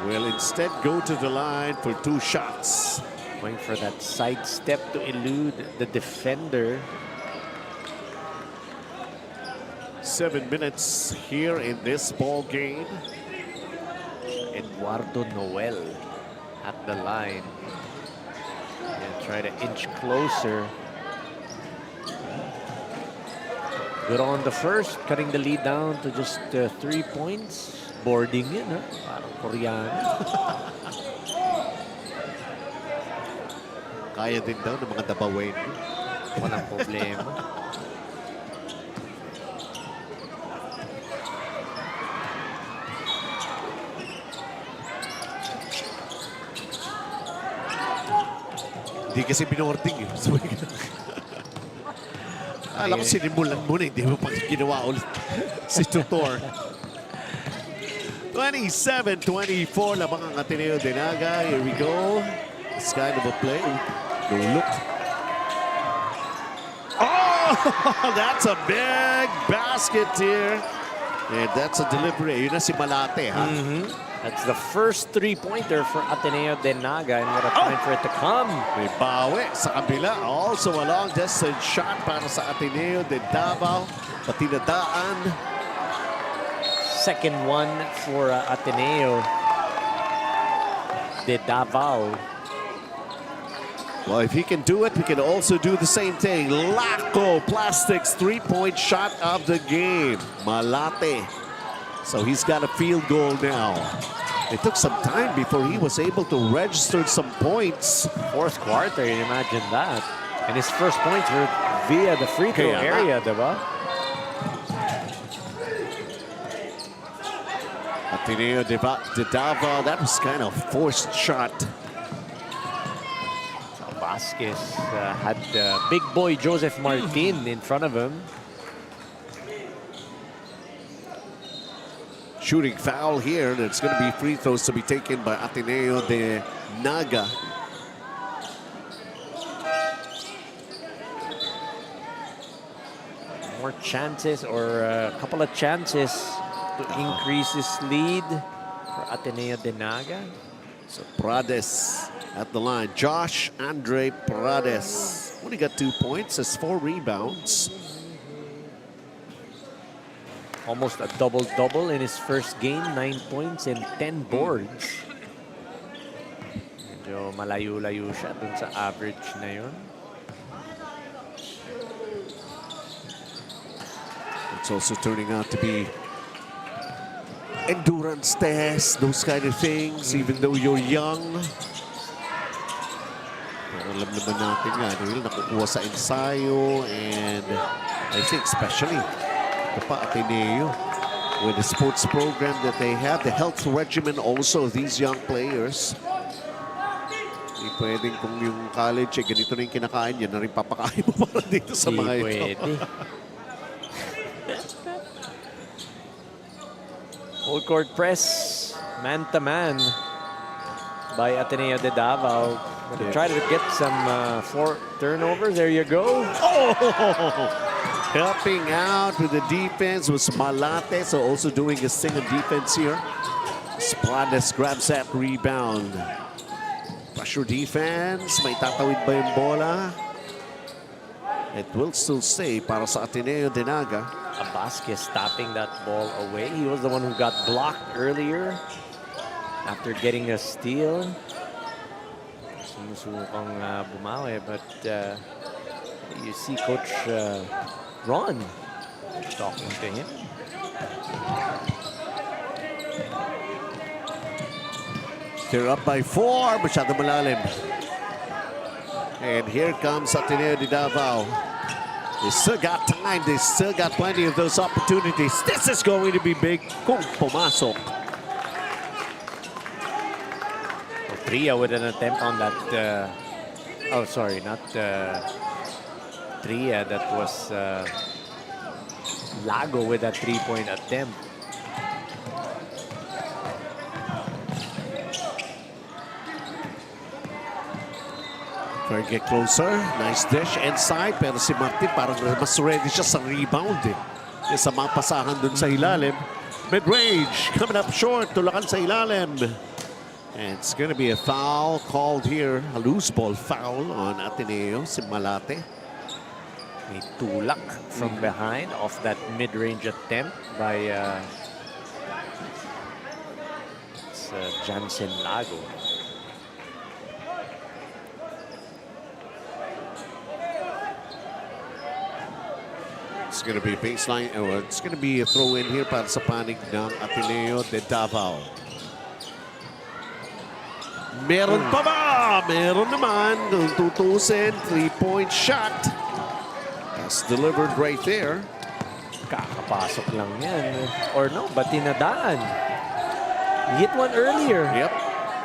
will instead go to the line for 2 shots. Going for that side step to elude the defender. 7 minutes here in this ball game. Eduardo Noel at the line. And try to inch closer. Good on the first, cutting the lead down to just 3 points. Boarding yun, ha? Parang Koreano. Kaya din daw ng mga Dabawen. Walang problema. Hindi kasi binording eh. So, alam ko sinimulan mo na, hindi mo pang ginawa ulit si Tutor. 27-24 lamang ang Ateneo De Naga. Here we go. This kind of a play. No look. Oh! That's a big basket here. And that's a delivery. Yun na si Malate, ha? That's the first three-pointer for Ateneo De Naga, and what a time for it to come. May bawi sa kabila. Also a long distance shot para sa Ateneo De Davao. Patinadaan. Second one for Ateneo De Davao. Well, if he can do it, we can also do the same thing. Laco Plastics three-point shot of the game. Malate. So he's got a field goal now. It took some time before he was able to register some points. Fourth quarter, you imagine that. And his first points were via the free throw area, diba? Ateneo De Davao, that was kind of forced shot. Vasquez had big boy Joseph Martin in front of him. Shooting foul here, and it's going to be free throws to be taken by Ateneo De Naga. More chances, or a couple of chances to increase his lead for Ateneo De Naga. So Prades at the line. Josh Andre Prades only got 2 points, has 4 rebounds. Almost a double-double in his first game, 9 points and 10 boards. Medyo malayo-layo siya dun sa average na yun. It's also turning out to be endurance tests, those kind of things, even though you're young. Pero alam naman natin nga, dahil nakukuha sa ensayo, and I think especially the Ateneo with the sports program that they have, the health regimen also of these young players. Hindi pwedeng kung yung college, ganito na yung kinakain, yan na rin papakain mo para dito sa mga ito. Pwede. Full court press, man-to-man by Ateneo De Davao. Gonna try to get some 4 turnovers. There you go. Oh! Helping out with the defense was Malate, so also doing a thing on defense here. Prades grabs that rebound. Pressure defense. May tatawid ba yung bola? It will still stay para sa Ateneo De Naga. Vasquez stopping that ball away. He was the one who got blocked earlier after getting a steal. Sumusubukang bumawi, but you see Coach Ron talking to him. They're up by 4. Masyado malalim. And here comes Ateneo De Davao. They still got time. They still got plenty of those opportunities. This is going to be big kung pumasok. Tria with an attempt on that. Oh, sorry, not Tria. That was Lago with that three-point attempt. Try to get closer. Nice dish inside. Pero si Martin parang mas ready siya sa rebound eh. Sa mga pasahan dun sa ilalim. Mid-range. Coming up short. Tulakan sa ilalim. And it's going to be a foul called here. A loose ball foul on Ateneo. Si Malate. May tulak from behind off that mid-range attempt by Jansen Lago. It's going to be baseline. It's going to be a throw in here para sa panig ng Ateneo De Davao. Meron pa ba? Meron naman. Kung tutusin, 3-point shot. That's delivered right there. Kakapasok lang yan. Or no, batinadaan. He hit one earlier. Yep.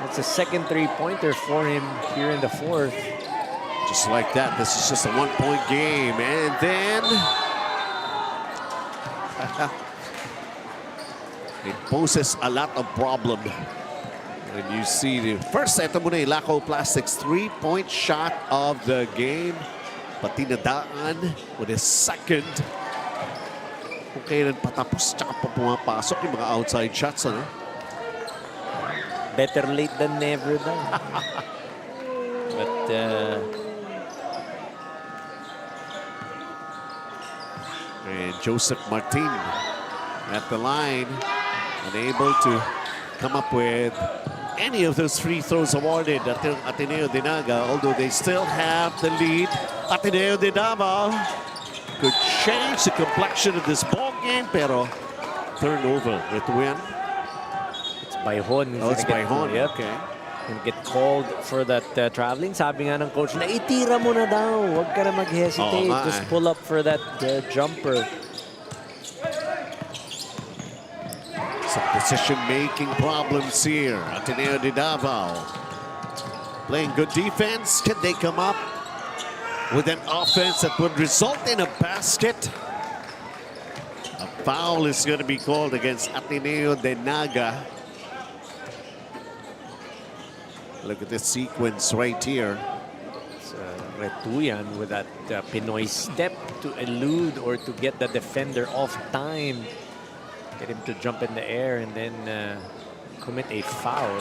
That's a second three-pointer for him here in the fourth. Just like that, this is just a one-point game. And then it poses a lot of problem. When you see the first set mo na yung Laco Plastics 3-point shot of the game. Patinadaan with his second. Kung kailan patapos, tsaka pa pumapasok yung mga outside shots, ano? Better late than never daw. But And Joseph Martin at the line, unable to come up with any of those free throws awarded at Ateneo De Naga, although they still have the lead. Ateneo De Davao could change the complexion of this ball game, pero turnover with win. it's by Juan. Oh, it's by Juan. Yep. Okay. And get called for that traveling. Sabi nga ng coach na itira mo na daw. Huwag ka na mag-hesitate. Oo nga Just pull up for that jumper. Some decision-making problems here. Ateneo De Davao playing good defense. Can they come up with an offense that would result in a basket? A foul is going to be called against Ateneo De Naga. Look at this sequence right here. It's Retuyan with that Pinoy step to elude or to get the defender off time. Get him to jump in the air and then commit a foul.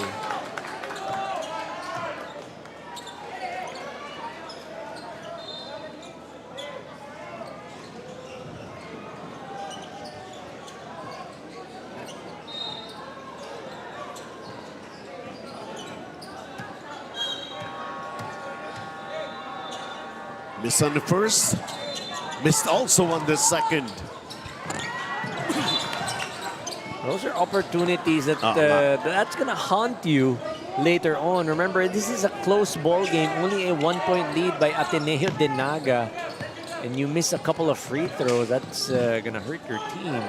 Missed on the first, missed also on the second. Those are opportunities that that's gonna haunt you later on. Remember, this is a close ball game, only a 1-point lead by Ateneo De Naga, and you miss a couple of free throws. That's gonna hurt your team.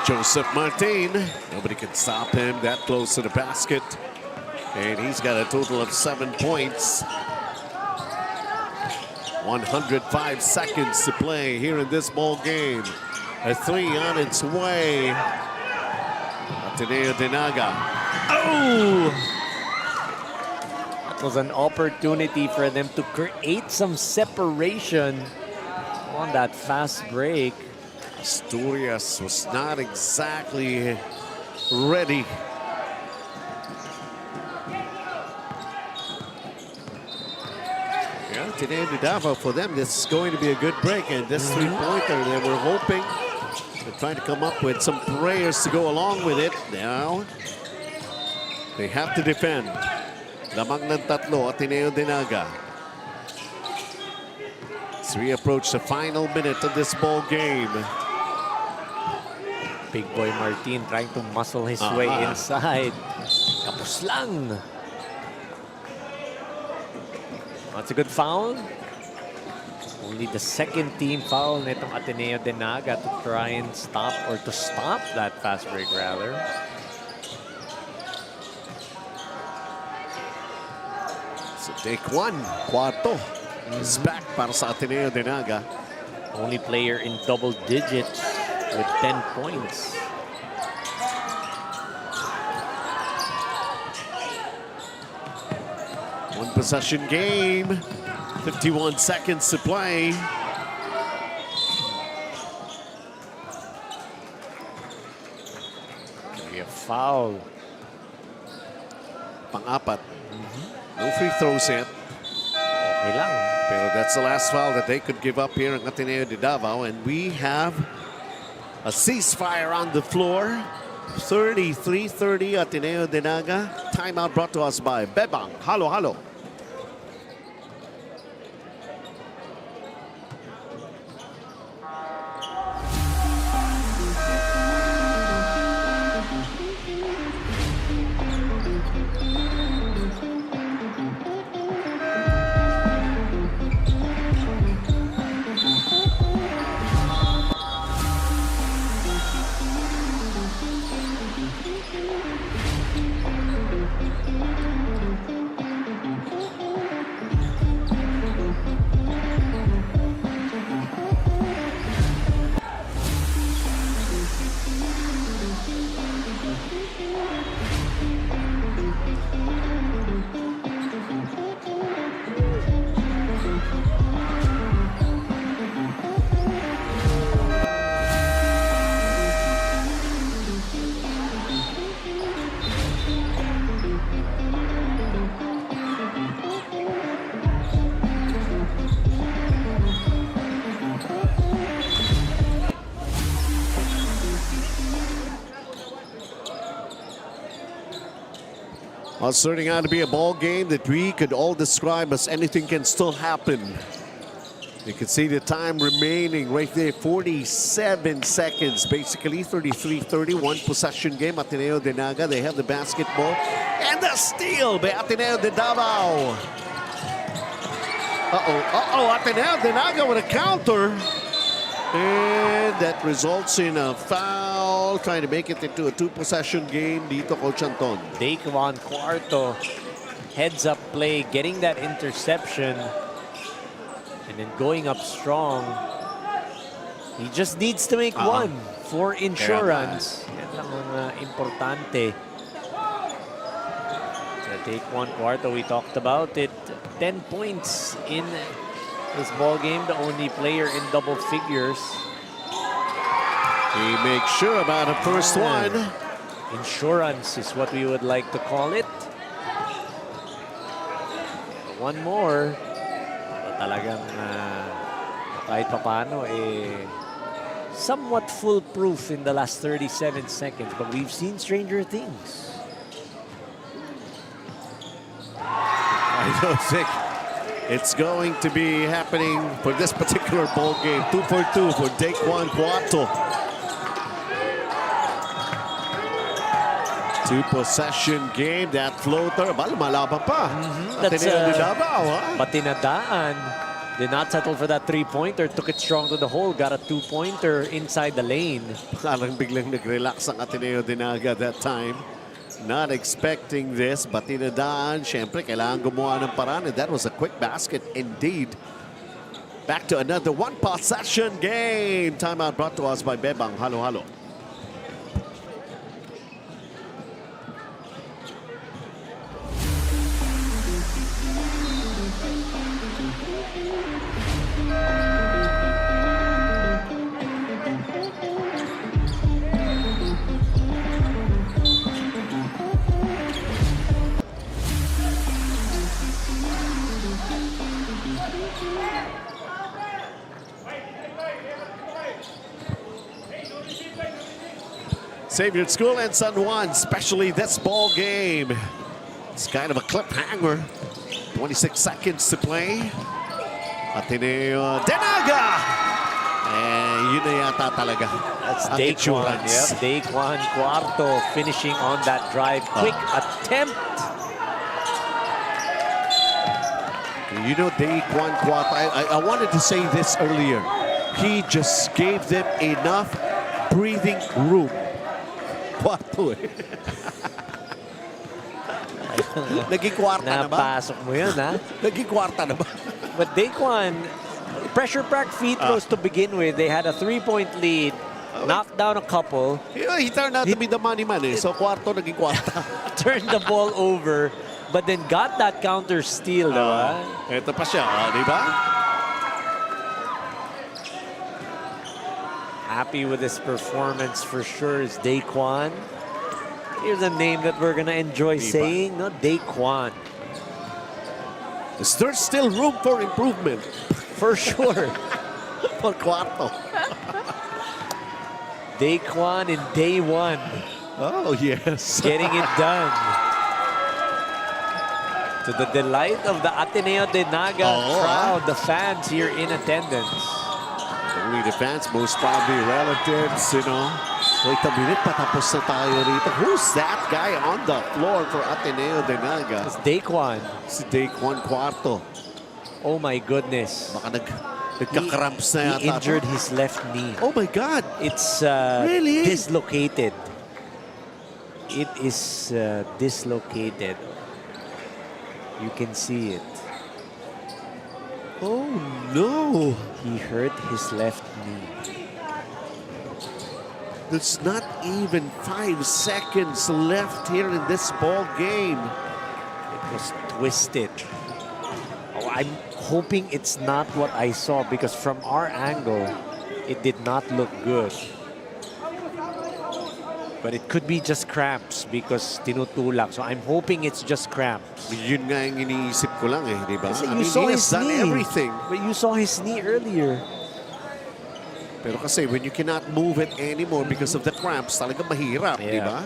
Joseph Martin, nobody can stop him that close to the basket, and he's got a total of 7 points. 105 seconds to play here in this ball game. A three on its way. Ateneo De Naga. Oh! That was an opportunity for them to create some separation on that fast break. Asturias was not exactly ready. Yeah, Ateneo De Davao, for them, this is going to be a good break. And this three-pointer, they were hoping. They're trying to come up with some prayers to go along with it. Now, they have to defend. Lamang ng tatlo, Ateneo De Naga. As we approach the final minute of this ball game. Big boy Martin trying to muscle his way inside. Tapos lang. That's a good foul. Only the second team foul nitong Ateneo De Naga to try and stop, or to stop that fast break rather. So take one, Cuarto is back para sa Ateneo De Naga. Only player in double digits with 10 points. One possession game, 51 seconds to play. Be a foul. Pang-apat. No free throws yet. Okay lang. Pero that's the last foul that they could give up here in Ateneo De Davao. And we have a ceasefire on the floor. 33-30 Ateneo De Naga. Timeout brought to us by Bebang. Halo, halo. Well, it's turning out to be a ball game that we could all describe as anything can still happen. You can see the time remaining right there, 47 seconds, basically 33-31 possession game. Ateneo De Naga, they have the basketball. And the steal by Ateneo De Davao. Ateneo De Naga with a counter. And that results in a foul, trying to make it into a two-possession game. Dito, Coach Anton. Juan Cuarto, heads-up play, getting that interception. And then going up strong. He just needs to make one for insurance. Yan lang ang importante. So Juan Cuarto, we talked about it. 10 points in this ball game, the only player in double figures. He makes sure about a first one. Insurance is what we would like to call it. One more. Talagang kahit papano somewhat foolproof in the last 37 seconds, but we've seen stranger things. I don't think it's going to be happening for this particular ball game. 2 for 2 for Juan Cuarto. Two-possession game. That floater, malaban pa. Ateneo De Davao, Patinadaan. Did not settle for that three-pointer. Took it strong to the hole. Got a two-pointer inside the lane. Parang biglang nag-relax ang Ateneo De Naga that time. Not expecting this. Patinadaan. Siyempre, kailangan gumawa ng paraan. And that was a quick basket indeed. Back to another one-possession game. Timeout brought to us by Bebang. Halo, halo. Xavier School and San Juan, especially this ball game. It's kind of a cliffhanger. 26 seconds to play. Ateneo De Naga. And yun na yata talaga. That's Juan Cuarto finishing on that drive. Quick attempt. You know, Juan Cuarto, I wanted to say this earlier. He just gave them enough breathing room. Cuarto eh. Naging kwarta na ba? Napasok mo yun, ha? Naging kwarta na ba? But Daquan, pressure pack free throws to begin with. They had a three-point lead, knocked down a couple. He turned out to be the money man eh. So Cuarto naging kwarta. Turned the ball over, but then got that counter steal, diba? Ito pa siya, di ba? Happy with his performance for sure is Daquan. Here's a name that we're gonna enjoy saying, no? Daquan. There's still room for improvement. For sure. For Cuarto. Daquan in day one. Oh, yes. Getting it done. To the delight of the Ateneo De Naga crowd, the fans here in attendance. Only the fans, most probably relatives, you know. Wait a minute, patapos na tayo rito. Who's that guy on the floor for Ateneo De Naga? It's Daquan. Si Juan Cuarto. Oh my goodness. Baka nagka-cramps na yata. He injured his left knee. Oh my God. It's really? dislocated. It is dislocated. You can see it. Oh no. He hurt his left knee. There's not even 5 seconds left here in this ball game. It was twisted. Oh, I'm hoping it's not what I saw because from our angle, it did not look good. But it could be just cramps because tinutulak. So I'm hoping it's just cramps. Yun nga yung iniisip ko lang eh, di ba? Kasi I you mean, saw he his has done knee. everything. But you saw his knee earlier. Pero kasi when you cannot move it anymore because of the cramps, talaga mahirap, di ba?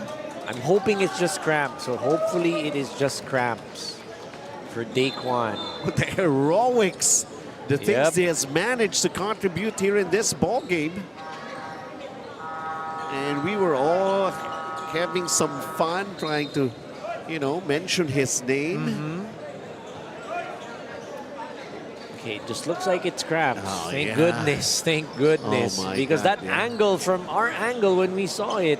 I'm hoping it's just cramps. So hopefully it is just cramps for Daquan. The heroics, the things Yep. he has managed to contribute here in this ball game. And we were all having some fun trying to, you know, mention his name. Okay, it just looks like it's cramps. Oh, Thank yeah. goodness. Thank goodness. Oh, my because God, that yeah. angle, from our angle when we saw it,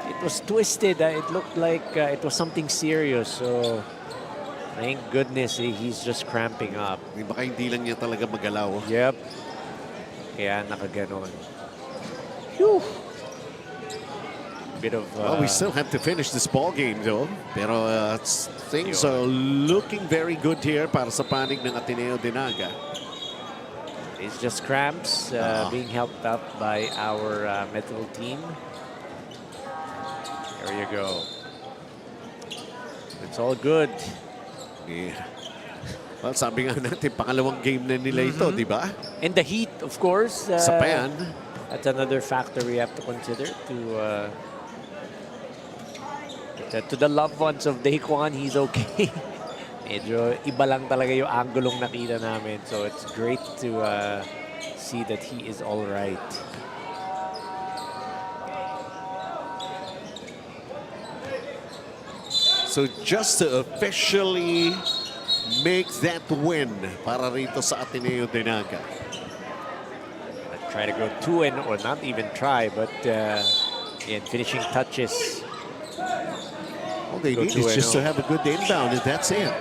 it was twisted. It looked like it was something serious. So, thank goodness he's just cramping up. Baka hindi lang niya talaga magalaw. Yep. Kaya nakaganon. Phew. Bit of... Well, we still have to finish this ball game though. Pero things are looking very good here para sa panig ng Ateneo De Naga. It's just cramps being helped up by our medical team. There you go. It's all good. Yeah. Well, sabi nga natin, pangalawang game na nila ito, di ba? And the heat, of course. Sa pan. That's another factor we have to consider to the loved ones of Daquan. He's okay. Medyo iba lang talaga yung anggulong nakita namin. So it's great to see that he is all right. So just to officially make that win para rito sa Ateneo De Naga. Try to go 2-0, or not even try, but in finishing touches. All they Go need is just to 2-0. have a good inbound, and that's it.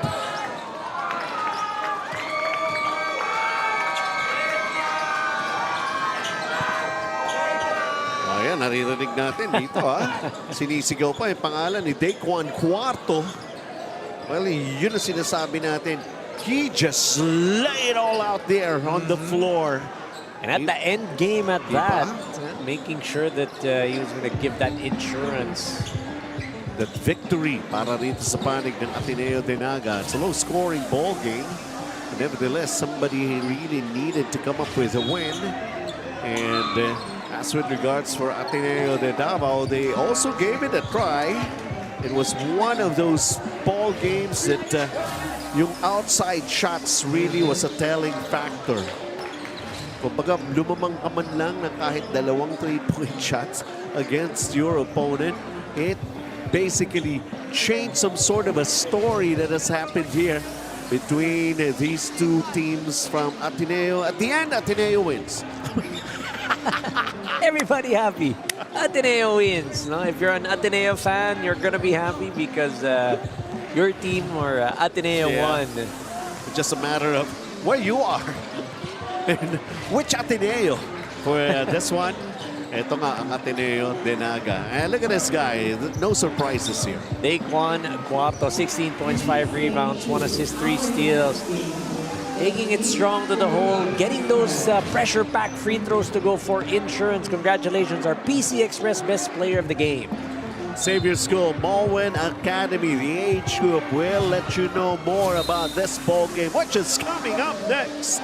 Ayan, naririnig natin dito Sinisigaw pa yung pangalan ni Daquan Cuarto. Well, yun ang sinasabi natin. He just laid it all out there on the floor. And at the end game at that, making sure that he was going to give that insurance. That victory para rito sa panig ng Ateneo De Naga. It's a low-scoring ball game. But nevertheless, somebody really needed to come up with a win. And as with regards for Ateneo De Davao, they also gave it a try. It was one of those ball games that yung outside shots really was a telling factor. Kumbaga, lumamang ka man lang na kahit dalawang 3-point shots against your opponent, it basically changed some sort of a story that has happened here between these two teams from Ateneo. At the end, Ateneo wins. Everybody happy. Ateneo wins. No? If you're an Ateneo fan, you're going to be happy because your team or Ateneo won. It's just a matter of where you are and which Ateneo for this one. Ito nga ang Ateneo De Naga. And look at this guy. No surprises here. Daquan Cuarto, 16 points, 5 rebounds, 1 assist, 3 steals. Taking it strong to the hole, getting those pressure-packed free throws to go for insurance. Congratulations, our PC Express Best Player of the Game. Xavier School, Malwin Academy, the age group will let you know more about this ball game, which is coming up next.